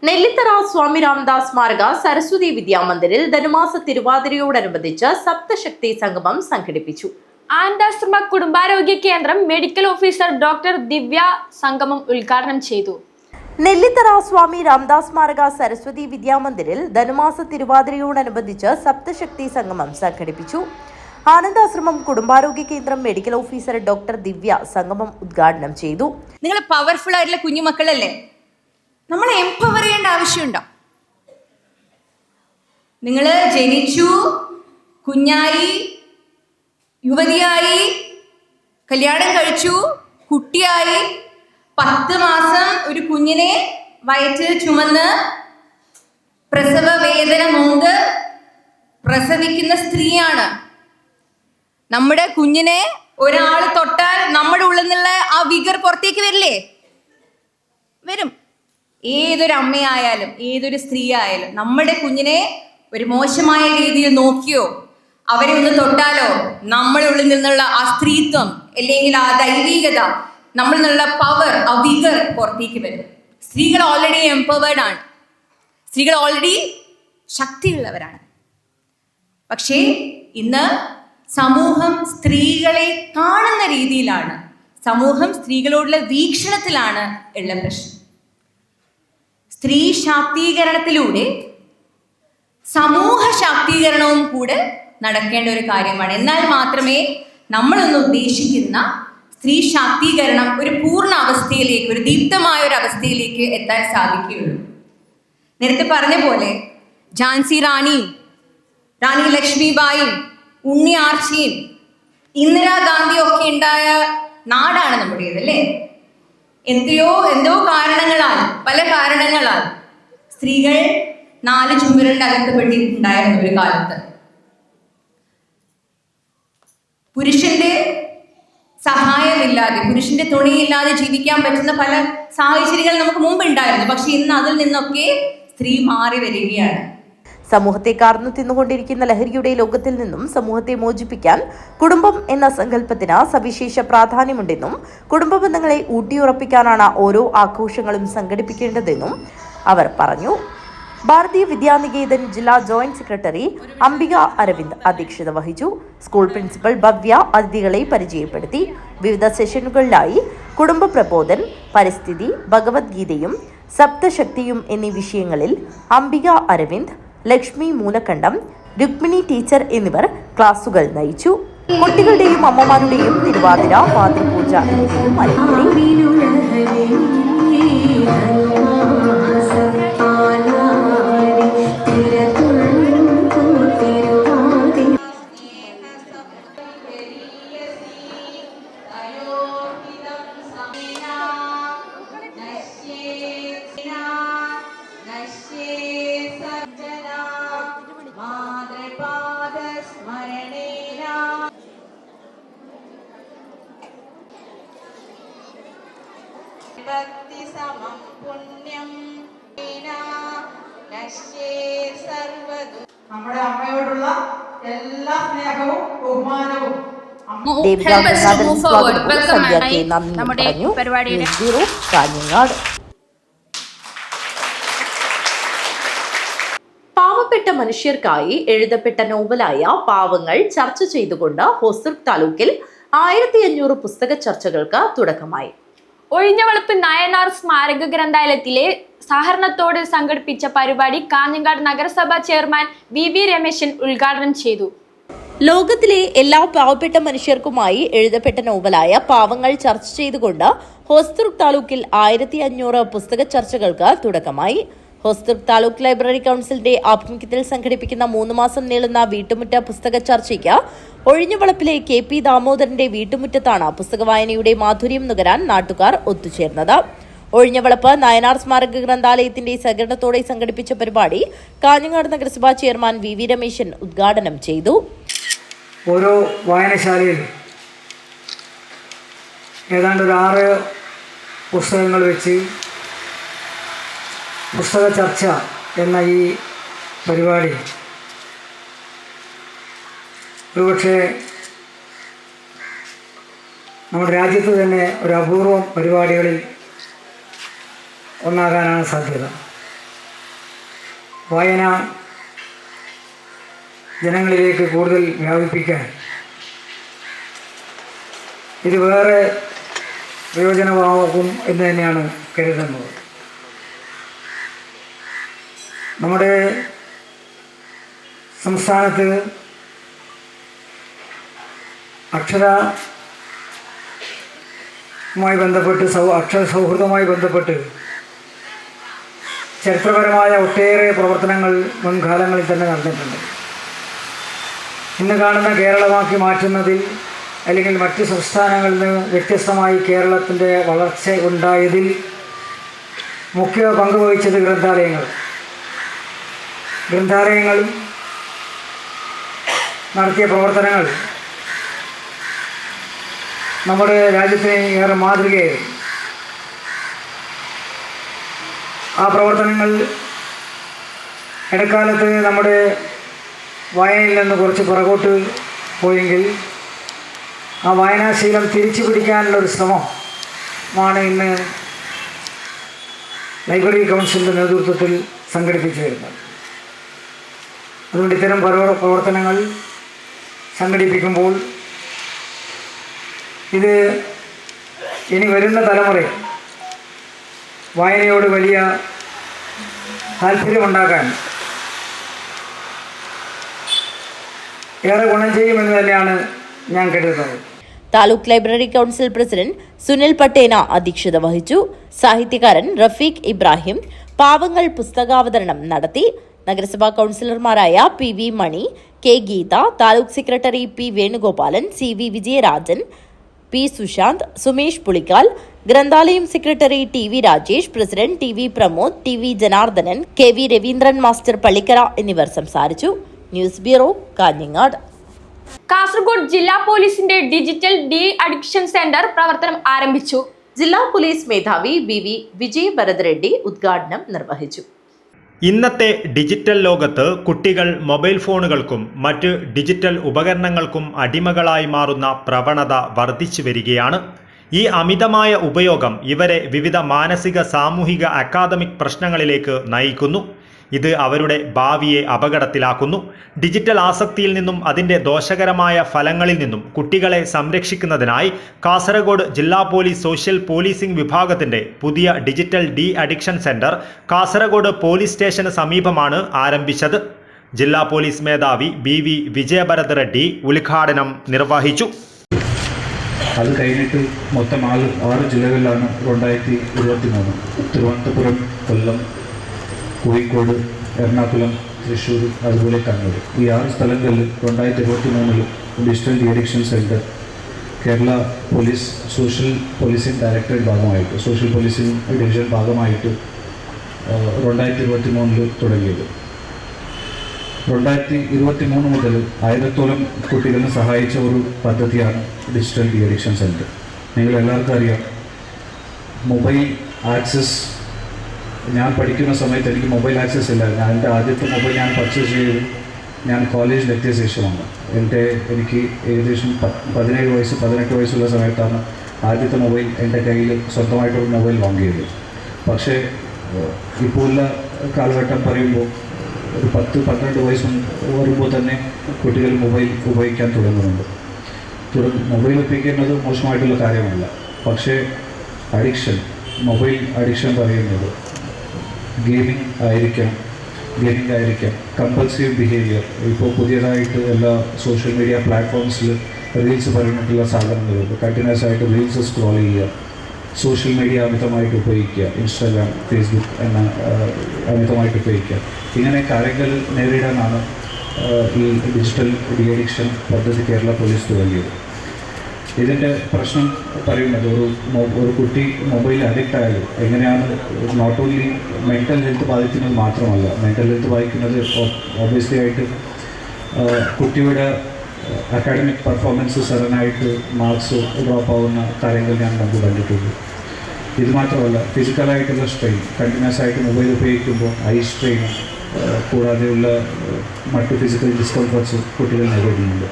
നെല്ലിത്തറ സ്വാമി രാംദാസ് സ്മാരക സരസ്വതി വിദ്യാമന്ദിറിൽ ധനുമാസ തിരുവാതിരയോടനുബന്ധിച്ച് സപ്തശക്തി സംഗമം സംഘടിപ്പിച്ചു. ആനന്ദാശ്രമ കുടുംബാരോഗ്യ കേന്ദ്രം മെഡിക്കൽ ഓഫീസർ ഡോക്ടർ ദിവ്യ സംഗമം ഉദ്ഘാടനം ചെയ്തു. നെല്ലിത്തറ സ്വാമി രാംദാസ് സ്മാരക സരസ്വതി വിദ്യാമന്ദിറിൽ ധനുമാസ തിരുവാതിരയോടനുബന്ധിച്ച് സപ്തശക്തി സംഗമം സംഘടിപ്പിച്ചു. ആനന്ദാശ്രമം കുടുംബാരോഗ്യ കേന്ദ്രം മെഡിക്കൽ ഓഫീസർ ഡോക്ടർ ദിവ്യ സംഗമം ഉദ്ഘാടനം ചെയ്തു. നിങ്ങൾ പവർഫുൾ ആയിട്ടുള്ള കുഞ്ഞുമക്കളല്ലേ, നമ്മളെ എംപവർ ചെയ്യേണ്ട ആവശ്യമുണ്ടോ? നിങ്ങൾ ജനിച്ചു, കുഞ്ഞായി, യുവതിയായി, കല്യാണം കഴിച്ചു, കുട്ടിയായി, 10 മാസം ഒരു കുഞ്ഞിനെ വയറ്റിൽ ചുമന്ന് പ്രസവ വേദന നൊന്ത് പ്രസവിക്കുന്ന സ്ത്രീയാണ്. നമ്മുടെ കുഞ്ഞിനെ ഒരാൾ തൊട്ടാൽ നമ്മുടെ ഉള്ളിൽ നിന്നുള്ള ആ വിഗർ പുറത്തേക്ക് വരില്ലേ? വരും. ഏതൊരു അമ്മയായാലും ഏതൊരു സ്ത്രീ ആയാലും നമ്മുടെ കുഞ്ഞിനെ ഒരു മോശമായ രീതിയിൽ നോക്കിയോ അവരെ ഒന്ന് തൊട്ടാലോ നമ്മുടെ ഉള്ളിൽ നിന്നുള്ള ആ സ്ത്രീത്വം അല്ലെങ്കിൽ ആ ദൈവികത, നമ്മളിൽ നിന്നുള്ള പവർ, ആ വിഗർ പുറത്തേക്ക് വരും. സ്ത്രീകൾ ഓൾറെഡി എംപവേർഡ് ആണ്, സ്ത്രീകൾ ഓൾറെഡി ശക്തിയുള്ളവരാണ്. പക്ഷേ ഇന്ന് സമൂഹം സ്ത്രീകളെ കാണുന്ന രീതിയിലാണ്, സമൂഹം സ്ത്രീകളോടുള്ള വീക്ഷണത്തിലാണ് ഉള്ള പ്രശ്നം. സ്ത്രീ ശാക്തീകരണത്തിലൂടെ സമൂഹ ശാക്തീകരണവും കൂടെ നടക്കേണ്ട ഒരു കാര്യമാണ്. എന്നാൽ മാത്രമേ നമ്മളൊന്ന് ഉദ്ദേശിക്കുന്ന സ്ത്രീ ശാക്തീകരണം ഒരു പൂർണ്ണ അവസ്ഥയിലേക്ക്, ഒരു ദീപ്തമായ ഒരു അവസ്ഥയിലേക്ക് എത്താൻ സാധിക്കുകയുള്ളൂ. നേരത്തെ പറഞ്ഞ പോലെ ഝാൻസി റാണിയും റാണി ലക്ഷ്മിബായും ഉണ്ണി ആർച്ചിയും ഇന്ദിരാഗാന്ധിയും ഒക്കെ ഉണ്ടായ നാടാണ് നമ്മുടേത്, അല്ലേ? എന്തോ കാരണങ്ങളാൽ, പല കാരണങ്ങളാൽ സ്ത്രീകൾ 4 ചുമരിന്റെ അകത്തുപെട്ടിട്ടുണ്ടായിരുന്നു ഒരു കാലത്ത്. പുരുഷന്റെ സഹായമില്ലാതെ, പുരുഷന്റെ തുണയില്ലാതെ ജീവിക്കാൻ പറ്റുന്ന പല സാഹചര്യങ്ങൾ നമുക്ക് മുമ്പ് ഉണ്ടായിരുന്നു. പക്ഷെ ഇന്ന് അതിൽ നിന്നൊക്കെ സ്ത്രീ മാറി വരികയാണ്. സമൂഹത്തെ കാർന്നു തിന്നുകൊണ്ടിരിക്കുന്ന ലഹരിയുടെ ലോകത്തിൽ നിന്നും സമൂഹത്തെ മോചിപ്പിക്കാൻ കുടുംബം എന്ന സങ്കല്പത്തിന് സവിശേഷ പ്രാധാന്യമുണ്ടെന്നും കുടുംബ ബന്ധങ്ങളെ ഊട്ടിയുറപ്പിക്കാനാണ് ഓരോ ആഘോഷങ്ങളും സംഘടിപ്പിക്കേണ്ടതെന്നും അവർ പറഞ്ഞു. ഭാരതീയ വിദ്യാനികേതൻ ജില്ലാ ജോയിന്റ് സെക്രട്ടറി അംബിക അരവിന്ദ് അധ്യക്ഷത വഹിച്ചു. സ്കൂൾ പ്രിൻസിപ്പൽ ഭവ്യ അതിഥികളെ പരിചയപ്പെടുത്തി. വിവിധ സെഷനുകളിലായി കുടുംബ പ്രബോധൻ, പരിസ്ഥിതി, ഭഗവത്ഗീതയും സപ്തശക്തിയും എന്നീ വിഷയങ്ങളിൽ അംബിക അരവിന്ദ്, ലക്ഷ്മി മൂലക്കണ്ടം, രുക്മിണി ടീച്ചർ എന്നിവർ ക്ലാസുകൾ നയിച്ചു. കുട്ടികളുടെയും അമ്മമാരുടെയും തിരുവാതിര, പാത്രപൂജ എന്നിവയും അരങ്ങേറി. നമ്മുടെ അമ്മയോടുള്ള എല്ലാ സ്നേഹവും ബഹുമാനവും പാവപ്പെട്ട മനുഷ്യർക്കായി എഴുതപ്പെട്ട നോവലായ പാവങ്ങൾ ചർച്ച ചെയ്തുകൊണ്ട് ഹൊസൂർ താലൂക്കിൽ 1500 പുസ്തക ചർച്ചകൾക്ക് തുടക്കമായി. ഒഴിഞ്ഞവളപ്പ് നായനാർ സ്മാരക ഗ്രന്ഥാലയത്തിലെ സഹകരണത്തോട് സംഘടിപ്പിച്ച പരിപാടി കാഞ്ഞങ്ങാട് നഗരസഭാ ചെയർമാൻ VV രമേശൻ ഉദ്ഘാടനം ചെയ്തു. ലോകത്തിലെ എല്ലാ പാവപ്പെട്ട മനുഷ്യർക്കുമായി എഴുതപ്പെട്ട നോവലായ പാവങ്ങൾ ചർച്ച ചെയ്തുകൊണ്ട് ഹൊസൂർ താലൂക്കിൽ 1500 പുസ്തക ചർച്ചകൾക്ക് തുടക്കമായി. ഹൊസൂർ താലൂക്ക് ലൈബ്രറി കൗൺസിലിന്റെ ആഭിമുഖ്യത്തിൽ സംഘടിപ്പിക്കുന്ന 3 മാസം നീളുന്ന വീട്ടുമുറ്റ പുസ്തക ചർച്ചയ്ക്ക് ഒഴിഞ്ഞവളപ്പിലെ KP ദാമോദരന്റെ വീട്ടുമുറ്റത്താണ് പുസ്തക വായനയുടെ മാധുര്യം നുകരാൻ നാട്ടുകാർ ഒത്തുചേർന്നത്. ഒഴിഞ്ഞവളപ്പ് നായനാർ സ്മാരക ഗ്രന്ഥാലയത്തിന്റെ സഹകരണത്തോടെ സംഘടിപ്പിച്ച പരിപാടി കാഞ്ഞങ്ങാട് നഗരസഭാ ചെയർമാൻ VV രമേശൻ ഉദ്ഘാടനം ചെയ്തു. ഓരോ വായനശാലയിൽ ഏതാണ്ട് ഒരു 6 പുസ്തകങ്ങൾ വെച്ച് പുസ്തക ചർച്ച എന്ന ഈ പരിപാടി ഒരുപക്ഷെ നമ്മുടെ രാജ്യത്ത് തന്നെ ഒരു അപൂർവം പരിപാടികളിൽ ഒന്നാകാനാണ് സാധ്യത. വായന ജനങ്ങളിലേക്ക് കൂടുതൽ വ്യാപിപ്പിക്കാൻ ഇത് വേറെ പ്രയോജനമാകും എന്ന് തന്നെയാണ് കരുതുന്നത്. നമ്മുടെ സംസ്ഥാനത്ത് അക്ഷരവുമായി ബന്ധപ്പെട്ട് അക്ഷര സൗഹൃദവുമായി ബന്ധപ്പെട്ട് ചരിത്രപരമായ ഒട്ടേറെ പ്രവർത്തനങ്ങൾ മുൻകാലങ്ങളിൽ തന്നെ നടന്നിട്ടുണ്ട്. ഇന്ന് കാണുന്ന കേരളമാക്കി മാറ്റുന്നതിൽ അല്ലെങ്കിൽ മറ്റ് സംസ്ഥാനങ്ങളിൽ നിന്ന് വ്യത്യസ്തമായി കേരളത്തിൻ്റെ വളർച്ച ഉണ്ടായതിൽ മുഖ്യ പങ്ക് വഹിച്ചത് ഗ്രന്ഥാലയങ്ങൾ നടത്തിയ പ്രവർത്തനങ്ങൾ നമ്മുടെ രാജ്യത്തിന് ഏറെ മാതൃകയായി. ആ പ്രവർത്തനങ്ങൾ ഇടക്കാലത്ത് നമ്മുടെ വായനയിൽ നിന്ന് കുറച്ച് പുറകോട്ട് പോയെങ്കിൽ ആ വായനാശീലം തിരിച്ചു പിടിക്കാനുള്ളൊരു ശ്രമമാണ് ഇന്ന് ലൈബ്രറി കൗൺസിലിൻ്റെ നേതൃത്വത്തിൽ സംഘടിപ്പിച്ചു വരുന്നത്. അതുകൊണ്ട് ഇത്തരം പ്രവർത്തനങ്ങൾ സംഘടിപ്പിക്കുമ്പോൾ ഇത് ഇനി വരുന്ന തലമുറ വായനയോട് വലിയ താല്പര്യമുണ്ടാക്കാൻ ഏറെ ഗുണം ചെയ്യുമെന്ന് തന്നെയാണ് ഞാൻ കരുതുന്നത്. Taluk library council president Sunil Pattena അധ്യക്ഷത വഹിച്ചു. സാഹിത്യകാരൻ റഫീഖ് ഇബ്രാഹിം പാവങ്ങൾ പുസ്തകാവതരണം നടത്തി. നഗരസഭാ കൗൺസിലർമാരായ P V Mani, K Geetha, taluk secretary P Venugopalan, C V Vijayarajan, P Sushanth, Sumesh Pulikkal, ഗ്രന്ഥാലയം secretary T V Rajesh, president T V Pramod, T V Janardhanan, K V Raveendran master Pallikkara എന്നിവർ സംസാരിച്ചു. News bureau, Kanhangad. കാസർഗോഡ് ജില്ലാ പോലീസിന്റെ ഡിജിറ്റൽ ഡി അഡിക്ഷൻ സെന്റർ പ്രവർത്തനം ആരംഭിച്ചു. ജില്ലാ പോലീസ് മേധാവി വി വിജയഭരത് റെഡ്ഡി ഉദ്ഘാടനം നിർവഹിച്ചു. ഇന്നത്തെ ഡിജിറ്റൽ ലോകത്ത് കുട്ടികൾ മൊബൈൽ ഫോണുകൾക്കും മറ്റ് ഡിജിറ്റൽ ഉപകരണങ്ങൾക്കും അടിമകളായി മാറുന്ന പ്രവണത വർദ്ധിച്ചു വരികയാണ്. ഈ അമിതമായ ഉപയോഗം ഇവരെ വിവിധ മാനസിക, സാമൂഹിക, അക്കാദമിക് പ്രശ്നങ്ങളിലേക്ക് നയിക്കുന്നു. ഇത് അവരുടെ ഭാവിയെ അപകടത്തിലാക്കുന്നു. ഡിജിറ്റൽ ആസക്തിയിൽ നിന്നും അതിൻ്റെ ദോഷകരമായ ഫലങ്ങളിൽ നിന്നും കുട്ടികളെ സംരക്ഷിക്കുന്നതിനായി കാസർഗോഡ് ജില്ലാ പോലീസ് സോഷ്യൽ പോലീസിംഗ് വിഭാഗത്തിൻ്റെ പുതിയ digital de addiction centre Kasaragod police സ്റ്റേഷന് സമീപമാണ് ആരംഭിച്ചത്. ജില്ലാ പോലീസ് മേധാവി വി വിജയഭരത് റെഡ്ഡി ഉദ്ഘാടനം നിർവഹിച്ചു. അത് കഴിഞ്ഞിട്ട് മൊത്തം 6 ജില്ലകളിലാണ് 2023 തിരുവനന്തപുരം, കൊല്ലം, കോഴിക്കോട്, എറണാകുളം, തൃശ്ശൂർ, അതുപോലെ കണ്ണൂർ. ഈ 6 സ്ഥലങ്ങളിൽ 2023 digital de addiction centre Kerala police social policing directorate ഭാഗമായിട്ട്, സോഷ്യൽ പോലീസിംഗ് ഡിവിഷൻ ഭാഗമായിട്ട് 2023 തുടങ്ങിയത്. 2023 മുതൽ 1000-ഓളം കുട്ടികളെ സഹായിച്ച ഒരു പദ്ധതിയാണ് ഡിജിറ്റൽ ഡി അഡിക്ഷൻ സെൻറ്റർ. നിങ്ങളെല്ലാവർക്കും അറിയാം, മൊബൈൽ ആക്സസ്, ഞാൻ പഠിക്കുന്ന സമയത്ത് എനിക്ക് മൊബൈൽ ആക്സസ് ഇല്ലായിരുന്നു. എൻ്റെ ആദ്യത്തെ മൊബൈൽ ഞാൻ പർച്ചേസ് ചെയ്തത് ഞാൻ കോളേജിലെത്തിയ ശേഷമാണ്. എനിക്ക് ഏകദേശം 17 വയസ്സ് 18 വയസ്സുള്ള സമയത്താണ് ആദ്യത്തെ മൊബൈൽ എൻ്റെ കയ്യിൽ സ്വന്തമായിട്ടൊരു മൊബൈൽ വാങ്ങിയത്. പക്ഷേ ഇപ്പോഴുള്ള കാലഘട്ടം പറയുമ്പോൾ ഒരു 10-12 വയസ്സ് വരുമ്പോൾ തന്നെ കുട്ടികൾ മൊബൈൽ ഉപയോഗിക്കാൻ തുടങ്ങുന്നുണ്ട്. മൊബൈൽ ഉപയോഗിക്കുന്നത് മോശമായിട്ടുള്ള കാര്യമല്ല. പക്ഷേ മൊബൈൽ അഡിക്ഷൻ പറയുന്നത് ഗെയിമിംഗ് ആയിരിക്കാം, കമ്പൽസീവ് ബിഹേവിയർ. ഇപ്പോൾ പുതിയതായിട്ട് എല്ലാ സോഷ്യൽ മീഡിയ പ്ലാറ്റ്ഫോംസിൽ റീൽസ് പറഞ്ഞിട്ടുള്ള സാധനങ്ങളുണ്ട്. കണ്ടിന്യൂസ് ആയിട്ട് റീൽസ് സ്ക്രോൾ ചെയ്യുക, സോഷ്യൽ മീഡിയ അമിതമായിട്ട് ഉപയോഗിക്കുക, ഇൻസ്റ്റാഗ്രാം, ഫേസ്ബുക്ക് അമിതമായിട്ട് ഉപയോഗിക്കുക. ഇങ്ങനെ കാര്യങ്ങൾ നേരിടാനാണ് ഈ ഡിജിറ്റൽ ഡി അഡിക്ഷൻ പദ്ധതി കേരള പോലീസ് തുടങ്ങിയത്. ഇതിൻ്റെ പ്രശ്നം പറയുന്നത് ഒരു കുട്ടി മൊബൈൽ അഡിക്റ്റ് ആയാലും എങ്ങനെയാണ് നോട്ട് ഓൺലി മെൻ്റൽ ഹെൽത്ത് ബാധിക്കുന്നത് മാത്രമല്ല, മെൻ്റൽ ഹെൽത്ത് ബാധിക്കുന്നത് ഒബ്വിയസ്ലി ആയിട്ട് കുട്ടിയുടെ അക്കാഡമിക് പെർഫോമൻസ് സഡനായിട്ട് മാർക്സ് ഡ്രോപ്പ് ആവുന്ന കാര്യങ്ങൾ ഞാൻ കണ്ടിട്ടുള്ളൂ. ഇത് മാത്രമല്ല, ഫിസിക്കലായിട്ടുള്ള സ്ട്രെയിൻ, കണ്ടിന്യൂസ് ആയിട്ട് മൊബൈൽ ഉപയോഗിക്കുമ്പോൾ ഐ സ്ട്രെയിൻ കൂടാതെയുള്ള മറ്റ് ഫിസിക്കൽ ഡിസ്കംഫർട്ട്സ് കുട്ടികൾ നേരിടുന്നുണ്ട്.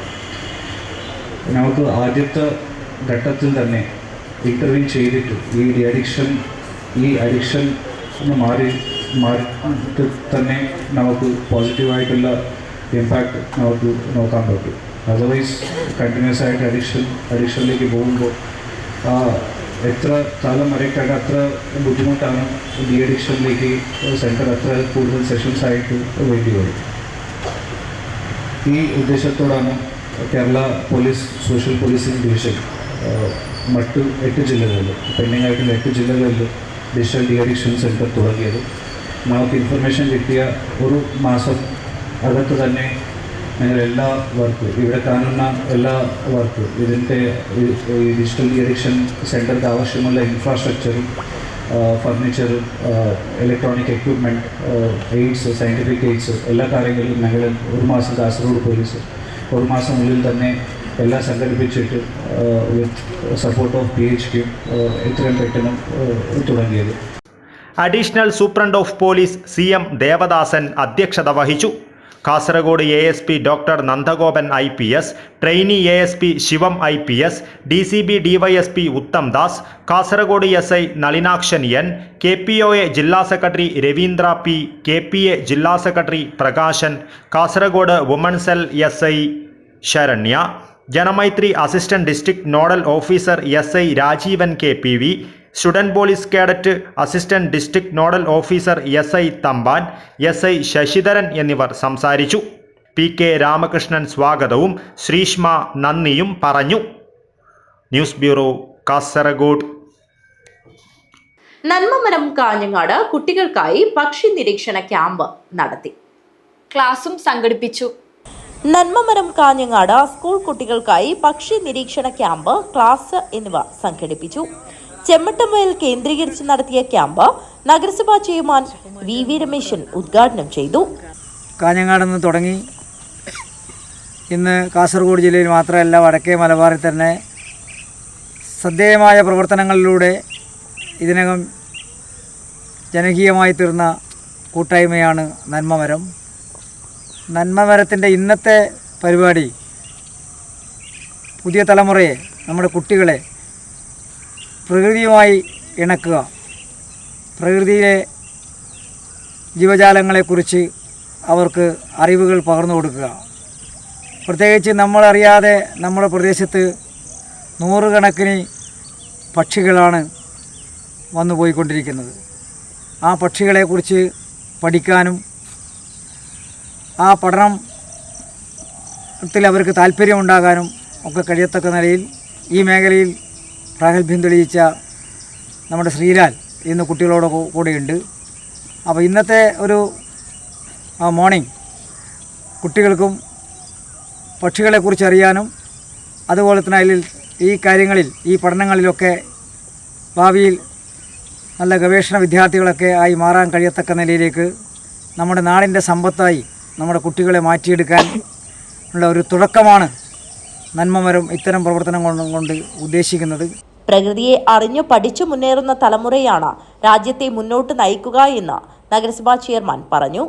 നമുക്ക് ആദ്യത്തെ ഘട്ടത്തിൽ തന്നെ ഇൻ്റർവ്യൂ ചെയ്തിട്ട് ഈ അഡിക്ഷൻ മാറി തന്നെ നമുക്ക് പോസിറ്റീവായിട്ടുള്ള ഇമ്പാക്റ്റ് നമുക്ക് നോക്കാൻ പറ്റും. അതർവൈസ് കണ്ടിന്യൂസ് ആയിട്ട് അഡിക്ഷനിലേക്ക് പോകുമ്പോൾ എത്ര കാലം വരയ്ക്കാതെ അത്ര ബുദ്ധിമുട്ടാണ് ഡി അഡിക്ഷനിലേക്ക് സെൻറ്റർ അത്ര കൂടുതൽ സെഷൻസ് ആയിട്ട് വേണ്ടി വരും. ഈ ഉദ്ദേശത്തോടാണ് Kerala police social policing division മറ്റ് 8 ജില്ലകളിൽ, പെൻഡിങ് ആയിട്ടുള്ള 8 ജില്ലകളിൽ ഡിജിറ്റൽ ഡി അഡിക്ഷൻ സെൻറ്റർ തുടങ്ങിയത്. നമുക്ക് ഇൻഫർമേഷൻ കിട്ടിയ ഒരു മാസം അകത്ത് തന്നെ ഞങ്ങൾ എല്ലാ വർക്ക്, ഇവിടെ കാണുന്ന എല്ലാ വർക്ക്, ഇതിൻ്റെ ഈ ഡിജിറ്റൽ ഡി അഡിക്ഷൻ സെൻറ്റർക്ക് ആവശ്യമുള്ള ഇൻഫ്രാസ്ട്രക്ചറും ഫർണിച്ചറും electronic equipment, aids, scientific aids എല്ലാ കാര്യങ്ങളിലും ഞങ്ങൾ ഒരു മാസം കാസർഗോഡ് പോലീസ് ഒരു മാസമുള്ളിൽ തന്നെ എല്ലാം സംഘടിപ്പിച്ചിട്ട് വിത്ത് സപ്പോർട്ട് ഓഫ് PHQ എത്രയും പെട്ടെന്ന് തുടങ്ങിയത്. Additional superintendent of police CM Devadasan അധ്യക്ഷത വഹിച്ചു. Kasaragod ASP doctor Nandagopan IPS, trainee ASP ശിവം IPS, DCB DYSP Uttam Das, Kasaragod SI Nalinakshan N, KPOA ജില്ലാ സെക്രട്ടറി രവീന്ദ്ര P, KPA ജില്ലാ secretary Prakashan, Kasaragod woman cell SI Saranya, Janamaithri assistant district nodal officer SI Rajeevan KPV, student police cadet assistant district nodal officer SI Thampan, SI Sasidharan എന്നിവർ സംസാരിച്ചു. PK രാമകൃഷ്ണൻ സ്വാഗതവും ശ്രീഷ്മ നന്ദിയും പറഞ്ഞു. News bureau, Kasaragod. നന്മമരം കാഞ്ഞങ്ങാട് കുട്ടികൾക്കായി പക്ഷി നിരീക്ഷണ ക്യാമ്പ് നടത്തി. ക്ലാസും സംഘടിപ്പിച്ചു. നന്മമരം കാഞ്ഞങ്ങാട് സ്കൂൾ കുട്ടികൾക്കായി പക്ഷി നിരീക്ഷണ ക്യാമ്പ്, ക്ലാസ് എന്നിവ സംഘടിപ്പിച്ചു. ചെമ്മട്ടംവയൽ കേന്ദ്രീകരിച്ച് നടത്തിയ ക്യാമ്പ് നഗരസഭാ ചെയർമാൻ VV രമേശൻ ഉദ്ഘാടനം ചെയ്തു. കാഞ്ഞങ്ങാട് നിന്ന് തുടങ്ങി ഇന്ന് കാസർഗോഡ് ജില്ലയിൽ മാത്രമല്ല വടക്കേ മലബാറിൽ തന്നെ ശ്രദ്ധേയമായ പ്രവർത്തനങ്ങളിലൂടെ ഇതിനകം ജനകീയമായി തീർന്ന കൂട്ടായ്മയാണ് നന്മമരം. നന്മമരത്തിൻ്റെ ഇന്നത്തെ പരിപാടി പുതിയ തലമുറയെ, നമ്മുടെ കുട്ടികളെ പ്രകൃതിയുമായി ഇണക്കുക, പ്രകൃതിയിലെ ജീവജാലങ്ങളെക്കുറിച്ച് അവർക്ക് അറിവുകൾ പകർന്നു കൊടുക്കുക. പ്രത്യേകിച്ച് നമ്മളറിയാതെ നമ്മുടെ പ്രദേശത്ത് നൂറുകണക്കിന് പക്ഷികളാണ് വന്നു പോയിക്കൊണ്ടിരിക്കുന്നത്. ആ പക്ഷികളെക്കുറിച്ച് പഠിക്കാനും ആ പഠനത്തിൽ അവർക്ക് താല്പര്യമുണ്ടാകാനും ഒക്കെ കഴിയത്തക്ക നിലയിൽ ഈ മേഖലയിൽ പ്രാഗൽഭ്യം തെളിയിച്ച നമ്മുടെ ശ്രീലാൽ ഇന്ന് കുട്ടികളോട് കൂടെയുണ്ട്. അപ്പോൾ ഇന്നത്തെ ഒരു മോർണിംഗ് കുട്ടികൾക്കും പക്ഷികളെക്കുറിച്ച് അറിയാനും അതുപോലെ തന്നെ അതിൽ ഈ കാര്യങ്ങളിൽ, ഈ പഠനങ്ങളിലൊക്കെ ഭാവിയിൽ നല്ല ഗവേഷണ വിദ്യാർത്ഥികളൊക്കെ ആയി മാറാൻ കഴിയത്തക്ക നിലയിലേക്ക് നമ്മുടെ നാടിൻ്റെ സമ്പത്തായി നമ്മുടെ കുട്ടികളെ മാറ്റിയെടുക്കാൻ ഉള്ള ഒരു തുടക്കമാണ് നന്മമരം ഇത്തരം പ്രവർത്തനം കൊണ്ട് ഉദ്ദേശിക്കുന്നത്. പ്രകൃതിയെ അറിഞ്ഞു പഠിച്ചു മുന്നേറുന്ന തലമുറയാണ് രാജ്യത്തെ മുന്നോട്ട് നയിക്കുക എന്ന് നഗരസഭാ ചെയർമാൻ പറഞ്ഞു.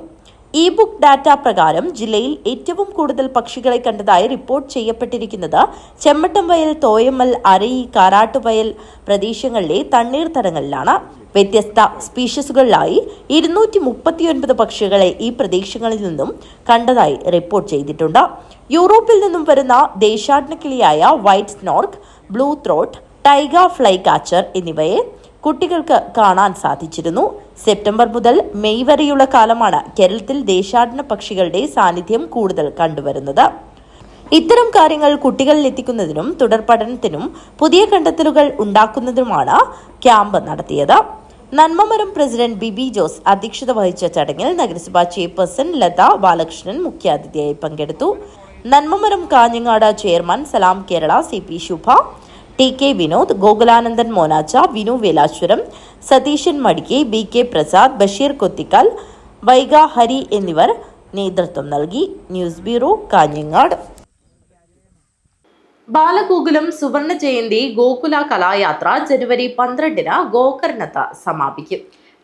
ബുക്ക് ഡാറ്റ പ്രകാരം ജില്ലയിൽ ഏറ്റവും കൂടുതൽ പക്ഷികളെ കണ്ടതായി റിപ്പോർട്ട് ചെയ്യപ്പെട്ടിരിക്കുന്നത് ചെമ്മട്ടംവയൽ, തോയമ്മൽ, അരയി, കാരാട്ടുവയൽ പ്രദേശങ്ങളിലെ തണ്ണീർത്തടങ്ങളിലാണ്. വ്യത്യസ്ത സ്പീഷീസുകളിലായി 239 പക്ഷികളെ ഈ പ്രദേശങ്ങളിൽ നിന്നും കണ്ടതായി റിപ്പോർട്ട് ചെയ്തിട്ടുണ്ട്. യൂറോപ്പിൽ നിന്നും വരുന്ന ദേശാടനക്കിളിയായ white stork, blue throat, taiga flycatcher എന്നിവയെ കുട്ടികൾക്ക് കാണാൻ സാധിച്ചിരുന്നു. സെപ്റ്റംബർ മുതൽ മെയ് വരെയുള്ള കാലമാണ് കേരളത്തിൽ ദേശാടന പക്ഷികളുടെ സാന്നിധ്യം കൂടുതൽ കണ്ടുവരുന്നത്. ഇത്തരം കാര്യങ്ങൾ കുട്ടികളിൽ എത്തിക്കുന്നതിനും തുടർ പഠനത്തിനും പുതിയ കണ്ടെത്തലുകൾ ഉണ്ടാക്കുന്നതിനുമാണ് ക്യാമ്പ് നടത്തിയത്. നന്മമരം പ്രസിഡന്റ് ബിബി ജോസ് അധ്യക്ഷത വഹിച്ച ചടങ്ങിൽ നഗരസഭാ ചെയർപേഴ്സൺ ലത ബാലകൃഷ്ണൻ മുഖ്യാതിഥിയായി പങ്കെടുത്തു. നന്മമരം കാഞ്ഞങ്ങാട് ചെയർമാൻ സലാം കേരള CP ശുഭ, TK വിനോദ്, ഗോകുലാനന്ദൻ മോനാച്ച, വിനു വേലാശ്വരം, സതീശൻ മടിക്കെ, BK പ്രസാദ്, ബഷീർ കൊത്തിക്കൽ, വൈഗ ഹരി എന്നിവർ നേതൃത്വം നൽകി. News bureau, Kanhangad. ബാലഗോകുലം സുവർണ ജയന്തി ഗോകുല കലായാത്ര ജനുവരി 12-ന് ഗോകർണത്ത് സമാപിക്കും.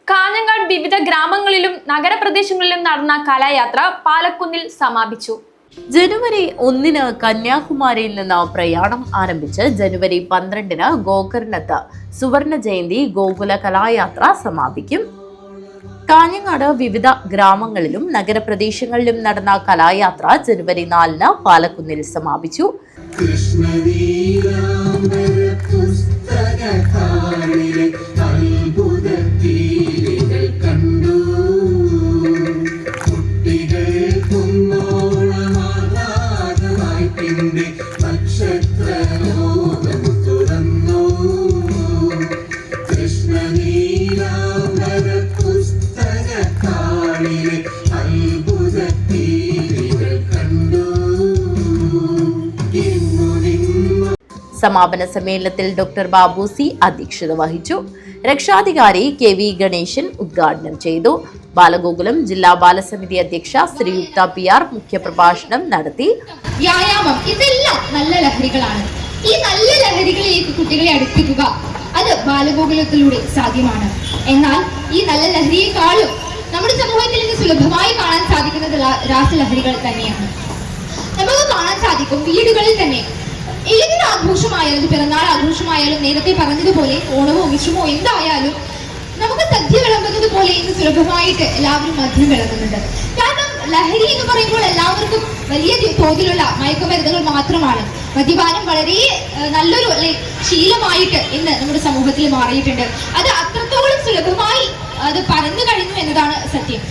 കാഞ്ഞങ്ങാട് വിവിധ ഗ്രാമങ്ങളിലും നഗരപ്രദേശങ്ങളിലും നടന്ന കലായാത്ര പാലക്കുന്നിൽ സമാപിച്ചു. ജനുവരി 1-ന് കന്യാകുമാരിയിൽ നിന്ന് പ്രയാണം ആരംഭിച്ച് ജനുവരി 12-ന് ഗോകർണത്ത് സുവർണ ജയന്തി ഗോകുല കലായാത്ര സമാപിക്കും. കാഞ്ഞങ്ങാട് വിവിധ ഗ്രാമങ്ങളിലും നഗരപ്രദേശങ്ങളിലും നടന്ന കലായാത്ര ജനുവരി 4-ന് പാലക്കുന്നിൽ സമാപിച്ചു. സമാപന സമ്മേളനത്തിൽ ഡോക്ടർ ബാബു സി അധ്യക്ഷത വഹിച്ചു. രക്ഷാധികാരി KV ഗണേശൻ ഉദ്ഘാടനം ചെയ്തു. ബാലഗോകുലം ജില്ലാ ബാലസമിതി അധ്യക്ഷ ശ്രീയുക്ത PR മുഖ്യപ്രഭാഷണം നടത്തി. വ്യായാമം ഇതെല്ലാം നല്ല ലഹരികളാണ്. ഈ നല്ല ലഹരികളിലേക്ക് കുട്ടികളെ അടുപ്പിക്കുക അത് ബാലഗോകുലത്തിലൂടെ സാധ്യമാണ്. എന്നാൽ ഈ നല്ല ലഹരിയെക്കാളും നമ്മുടെ സമൂഹത്തിൽ നിന്ന് സുലഭമായി കാണാൻ സാധിക്കുന്നത് രാസലഹരികൾ തന്നെയാണ്. നമുക്ക് കാണാൻ സാധിക്കും വീടുകളിൽ തന്നെ ഏതൊരു ആഘോഷമായാലും പിറന്നാൾ ആഘോഷമായാലും നേരത്തെ പറഞ്ഞതുപോലെ ഓണമോ വിഷുവോ എന്തായാലും നമുക്ക് സദ്യ വിളമ്പുന്നത് പോലെ ഇന്ന് സുലഭമായിട്ട് എല്ലാവരും മദ്യം വിളമ്പുന്നുണ്ട്. കാരണം ലഹരി എന്ന് പറയുമ്പോൾ എല്ലാവർക്കും വലിയ തോതിലുള്ള മയക്കുമരുന്നുകൾ മാത്രമാണ്. മദ്യപാനം വളരെ നല്ലൊരു ശീലമായിട്ട് ഇന്ന് നമ്മുടെ സമൂഹത്തിൽ മാറിയിട്ടുണ്ട്. അത് അത്രത്തോളം സുലഭമായി അത് പറഞ്ഞു കഴിഞ്ഞു എന്നതാണ് സത്യം.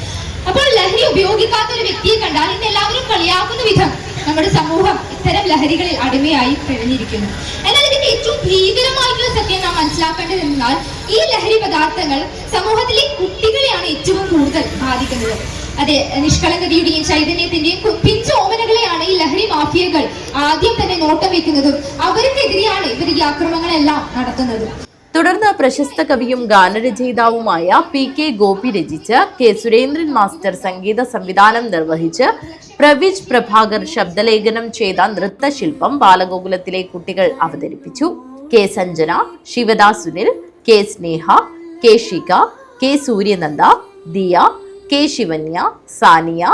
അപ്പോൾ ലഹരി ഉപയോഗിക്കാത്ത ഒരു വ്യക്തിയെ കണ്ടാൽ ഇന്ന് എല്ലാവരും കളിയാക്കുന്ന വിധം നമ്മുടെ സമൂഹം ഇത്തരം ലഹരികളിൽ അടിമയായി കഴിഞ്ഞിരിക്കുന്നു. എന്നാൽ ഇതിന്റെ ഏറ്റവും ഭീകരമായിട്ടുള്ള സത്യം നാം മനസ്സിലാക്കേണ്ടതെന്നാൽ ഈ ലഹരി പദാർത്ഥങ്ങൾ സമൂഹത്തിലെ കുട്ടികളെയാണ് ഏറ്റവും കൂടുതൽ ബാധിക്കുന്നത്. അതെ, നിഷ്കളങ്കതയുടെയും ചൈതന്യത്തിന്റെയും പിഞ്ചോമനകളെയാണ് ഈ ലഹരി മാഫിയകൾ ആദ്യം തന്നെ നോട്ടം വെക്കുന്നതും അവർക്കെതിരെയാണ് ഇവർ ഈ ആക്രമണങ്ങളെല്ലാം നടത്തുന്നതും. തുടർന്ന് പ്രശസ്ത കവിയും ഗാനരചയിതാവുമായ PK ഗോപി രചിച്ച് K സുരേന്ദ്രൻ മാസ്റ്റർ സംഗീത സംവിധാനം നിർവഹിച്ച് പ്രവിജ് പ്രഭാകർ ശബ്ദലേഖനം ചെയ്ത നൃത്തശില്പം ബാലഗോകുലത്തിലെ കുട്ടികൾ അവതരിപ്പിച്ചു. K സഞ്ജന, ശിവദാ സുനിൽ, K സ്നേഹ, K Shikha, K സൂര്യനന്ദ, Diya, K Shivanya, Sania,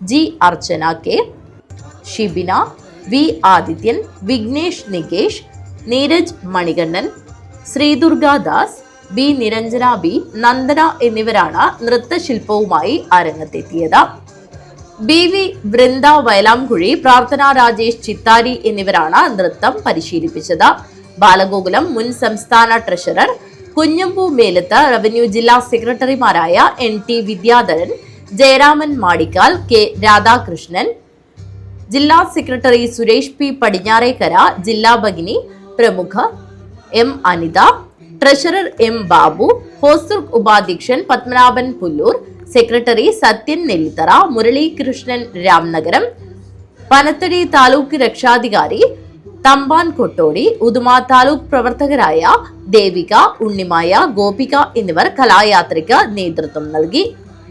G അർച്ചന, K Shibina, V Adithyan, Vignesh Nikesh, Neeraj Manikandan, ശ്രീദുർഗാദാസ്, B Niranjana B, Nandana എന്നിവരാണ് നൃത്തശില്പവുമായി അരങ്ങത്തെത്തിയത്. BV വൃന്ദ വയലാംകുഴി, പ്രാർത്ഥന രാജേഷ് ചിത്താരി എന്നിവരാണ് നൃത്തം പരിശീലിപ്പിച്ചത്. ബാലഗോകുലം മുൻ സംസ്ഥാന ട്രഷറർ കുഞ്ഞമ്പു മേലത്ത്, റവന്യൂ ജില്ലാ സെക്രട്ടറിമാരായ NT വിദ്യാധരൻ, ജയരാമൻ മാടിക്കാൽ, K രാധാകൃഷ്ണൻ, ജില്ലാ സെക്രട്ടറി സുരേഷ് P പടിഞ്ഞാറേക്കര, ജില്ലാ ഭഗിനി പ്രമുഖ M Anitha, treasurer M Babu, Hosdurg ഉപാധ്യക്ഷൻ പത്മനാഭൻ പുല്ലൂർ, സെക്രട്ടറി സത്യൻ നെല്ലിത്തറ, മുരളീകൃഷ്ണൻ രാംനഗരം, പനത്തടി താലൂക്ക് രക്ഷാധികാരി തമ്പാൻ കൊട്ടോടി, ഉദുമ താലൂക്ക് പ്രവർത്തകരായ ദേവിക, ഉണ്ണിമായ, ഗോപിക എന്നിവർ കലായാത്രയ്ക്ക് നേതൃത്വം നൽകി.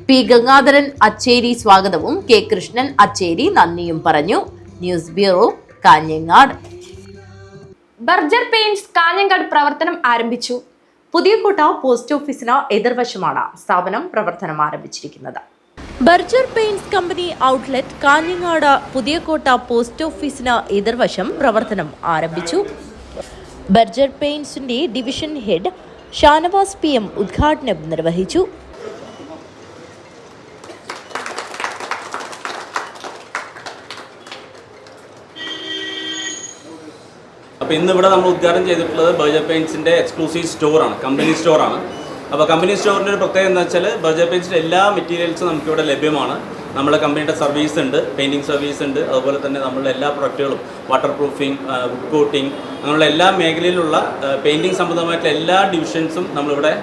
P ഗംഗാധരൻ അച്ചേരി സ്വാഗതവും K കൃഷ്ണൻ അച്ചേരി നന്ദിയും പറഞ്ഞു. News bureau, Kanhangad. Berger paints Kanhangad പ്രവർത്തനം ആരംഭിച്ചു. പുതിയകോട്ട പോസ്റ്റ് ഓഫീസിന് എതിർവശമാണ് സ്ഥാപനം പ്രവർത്തനം ആരംഭിച്ചിരിക്കുന്നത്. Berger paints company outlet Kanhangad Puthiyakotta post ഓഫീസിന് എതിർവശം പ്രവർത്തനം ആരംഭിച്ചു. ബർജർ പെയിന്റ്സിന്റെ ഡിവിഷൻ ഹെഡ് ഷാനവാസ് PM ഉദ്ഘാടനം നിർവഹിച്ചു. അപ്പോൾ ഇന്നിവിടെ നമ്മൾ ഉദ്ഘാടനം ചെയ്തിട്ടുള്ളത് ബർജർ പെയിൻറ്റ്സിൻ്റെ എക്സ്ക്ലൂസീവ് സ്റ്റോറാണ്, കമ്പനി സ്റ്റോറാണ്. അപ്പോൾ കമ്പനി സ്റ്റോറിൻ്റെ ഒരു പ്രത്യേകത എന്താ വെച്ചാൽ ബർജർ പെയിൻറ്റ്സിൻ്റെ എല്ലാ മെറ്റീരിയൽസും നമുക്കിവിടെ ലഭ്യമാണ്. നമ്മുടെ കമ്പനിയുടെ സർവീസ് ഉണ്ട്, പെയിൻറ്റിങ് സർവീസ് ഉണ്ട്. അതുപോലെ തന്നെ നമ്മളുടെ എല്ലാ പ്രൊഡക്റ്റുകളും വാട്ടർ പ്രൂഫിംഗ്, വുഡ് കോട്ടിംഗ്, അങ്ങനെയുള്ള എല്ലാ മേഖലയിലുള്ള പെയിൻറ്റിങ് സംബന്ധമായിട്ടുള്ള എല്ലാ ഡിവിഷൻസും നമ്മളിവിടെ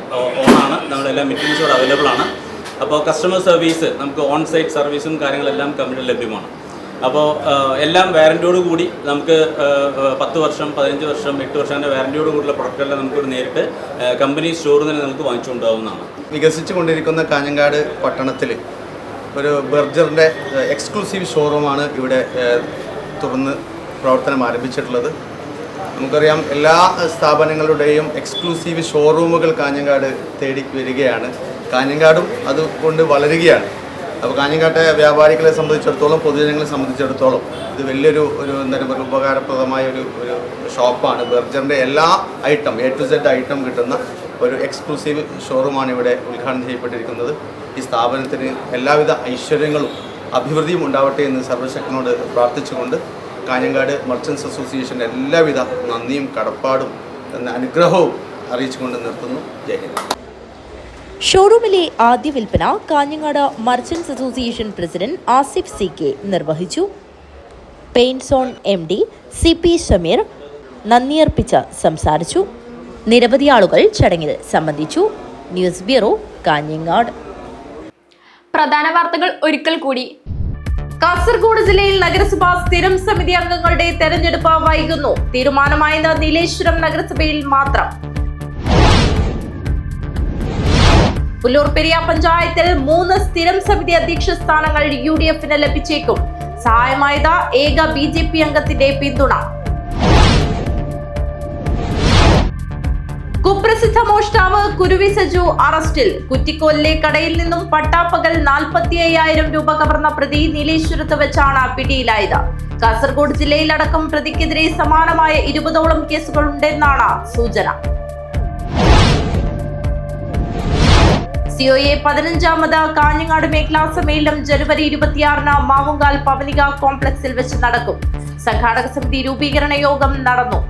ഓണാണ്. നമ്മുടെ എല്ലാ മെറ്റീരിയൽസും ഇവിടെ അവൈലബിൾ ആണ്. അപ്പോൾ കസ്റ്റമർ സർവീസ് നമുക്ക് ഓൺ സൈറ്റ് സർവീസും കാര്യങ്ങളെല്ലാം കമ്പനിയിൽ ലഭ്യമാണ്. അപ്പോൾ എല്ലാം വാറൻറ്റിയോട് കൂടി നമുക്ക് 10 വർഷം 15 വർഷം 8 വർഷം അതിൻ്റെ വാറൻറ്റിയോട് കൂടിയുള്ള പ്രൊഡക്റ്റെല്ലാം നമുക്കിവിടെ നേരിട്ട് കമ്പനി സ്റ്റോറിൽ നിന്ന് നമുക്ക് വാങ്ങിച്ചുകൊണ്ടാവുന്നതാണ്. വികസിച്ചു കൊണ്ടിരിക്കുന്ന കാഞ്ഞങ്ങാട് പട്ടണത്തിൽ ഒരു ബർജറിൻ്റെ എക്സ്ക്ലൂസീവ് ഷോറൂമാണ് ഇവിടെ തുറന്ന് പ്രവർത്തനം ആരംഭിച്ചിട്ടുള്ളത്. നമുക്കറിയാം എല്ലാ സ്ഥാപനങ്ങളുടെയും എക്സ്ക്ലൂസീവ് ഷോറൂമുകൾ കാഞ്ഞങ്ങാട് തേടി വരികയാണ്. കാഞ്ഞങ്ങാടും അതുകൊണ്ട് വളരുകയാണ്. അപ്പോൾ കാഞ്ഞങ്ങാട്ടെ വ്യാപാരികളെ സംബന്ധിച്ചിടത്തോളം, പൊതുജനങ്ങളെ സംബന്ധിച്ചിടത്തോളം ഇത് വലിയൊരു എന്താ പറയുക ഉപകാരപ്രദമായ ഒരു ഷോപ്പാണ്. ബർജറിൻ്റെ എല്ലാ item A to Z item കിട്ടുന്ന ഒരു എക്സ്ക്ലൂസീവ് ഷോറൂമാണ് ഇവിടെ ഉദ്ഘാടനം ചെയ്യപ്പെട്ടിരിക്കുന്നത്. ഈ സ്ഥാപനത്തിന് എല്ലാവിധ ഐശ്വര്യങ്ങളും അഭിവൃദ്ധിയും ഉണ്ടാവട്ടെ എന്ന് സർവശക്തനോട് പ്രാർത്ഥിച്ചുകൊണ്ട് കാഞ്ഞങ്ങാട് മർച്ചൻസ് അസോസിയേഷൻ്റെ എല്ലാവിധ നന്ദിയും കടപ്പാടും എന്ന അനുഗ്രഹവും അറിയിച്ചുകൊണ്ട് നിർത്തുന്നു. ജയ് ഹിന്ദ്. ഷോറൂമിലെ ആദ്യ വിൽപ്പന Kanhangad merchants association president Asif CK നിർവഹിച്ചു. Paint zone MD CP Shameer നന്ദിയർപ്പിച്ച് സംസാരിച്ചു. നിരവധി ആളുകൾ ചടങ്ങിൽ സംബന്ധിച്ചു. News bureau, Kanhangad. പ്രധാന വാർത്തകൾ ഒരിക്കൽ കൂടി. കാസർഗോഡ് ജില്ലയിൽ നഗരസഭാ സ്ഥിരം സമിതി അംഗങ്ങളുടെ തെരഞ്ഞെടുപ്പ് വൈകുന്നു. തീരുമാനമായത് നീലേശ്വരം നഗരസഭയിൽ മാത്രം. പുല്ലൂർപെരിയ പഞ്ചായത്തിൽ 3 സ്ഥിരം സമിതി അധ്യക്ഷ സ്ഥാനങ്ങൾ UDFന് ലഭിച്ചേക്കും. സഹായമായത് ഏക BJP അംഗത്തിന്റെ പിന്തുണ. കുപ്രസിദ്ധ മോഷ്ടാവ് കുരുവി സജു അറസ്റ്റിൽ. കുറ്റിക്കോലിലെ കടയിൽ നിന്നും പട്ടാപ്പകൽ 45,000 രൂപ കവർന്ന പ്രതി നീലേശ്വരത്ത് വെച്ചാണ് പിടിയിലായത്. കാസർഗോഡ് ജില്ലയിലടക്കം പ്രതിക്കെതിരെ സമാനമായ 20ഓളം കേസുകളുണ്ടെന്നാണ് സൂചന. COA 15ാമത് കാഞ്ഞങ്ങാട് മേഖലാ സമ്മേളനം ജനുവരി 26-ന് മാവുങ്കാൽ പവനിക കോംപ്ലക്സിൽ വെച്ച് നടക്കും. സംഘാടക സമിതി രൂപീകരണ യോഗം നടന്നു.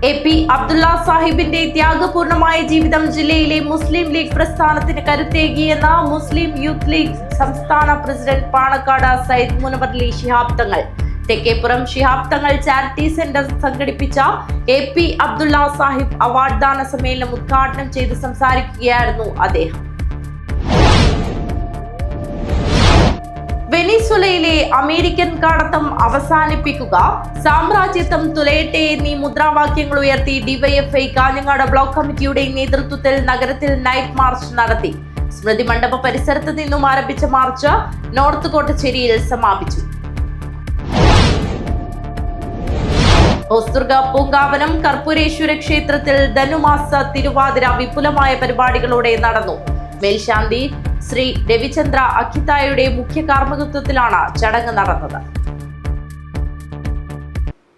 AP അബ്ദുള്ള സാഹിബിന്റെ ത്യാഗപൂർണമായ ജീവിതം ജില്ലയിലെ മുസ്ലിം ലീഗ് പ്രസ്ഥാനത്തിന് കരുത്തേകിയെന്ന് മുസ്ലിം യൂത്ത് ലീഗ് സംസ്ഥാന president Panakkad Sayyid Munavar Shihab Thangal. Thekkeppuram Shihab Thangal charity centre സംഘടിപ്പിച്ച AP അബ്ദുള്ള സാഹിബ് അവാർഡ് ദാന സമ്മേളനം ഉദ്ഘാടനം ചെയ്ത് സംസാരിക്കുകയായിരുന്നു അദ്ദേഹം. വെനിസ്വലയിലെ അമേരിക്കൻ കടത്തം അവസാനിപ്പിക്കുക, സാമ്രാജ്യത്വം തുലയട്ടെ എന്നീ മുദ്രാവാക്യങ്ങൾ ഉയർത്തി DYFI കാഞ്ഞങ്ങാട് ബ്ലോക്ക് കമ്മിറ്റിയുടെ നേതൃത്വത്തിൽ നഗരത്തിൽ നൈറ്റ് മാർച്ച് നടത്തി. സ്മൃതി മണ്ഡപ പരിസരത്ത് നിന്നും ആരംഭിച്ച മാർച്ച് നോർത്ത് കോട്ടച്ചേരിയിൽ സമാപിച്ചു. ഹോസ്ദുർഗ പൂങ്കാവനം കർപ്പൂരേശ്വര ക്ഷേത്രത്തിൽ ധനുമാസ തിരുവാതിര വിപുലമായ പരിപാടികളോടെ നടന്നു. മേൽശാന്തി ശ്രീ രവിചന്ദ്ര അഖിതായുടെ മുഖ്യ കാർമ്മികത്വത്തിലാണ് ചടങ്ങ് നടന്നത്.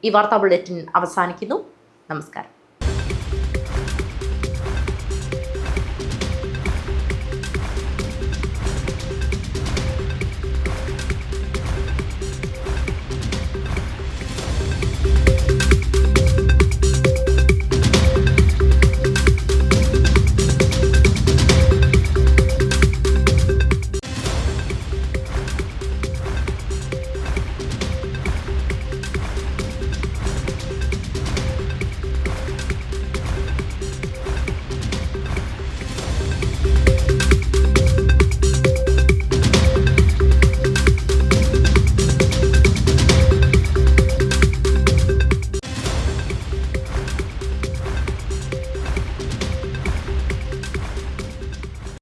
ഈ വാർത്താ ബുള്ളറ്റിൻ അവസാനിക്കുന്നു. നമസ്കാരം.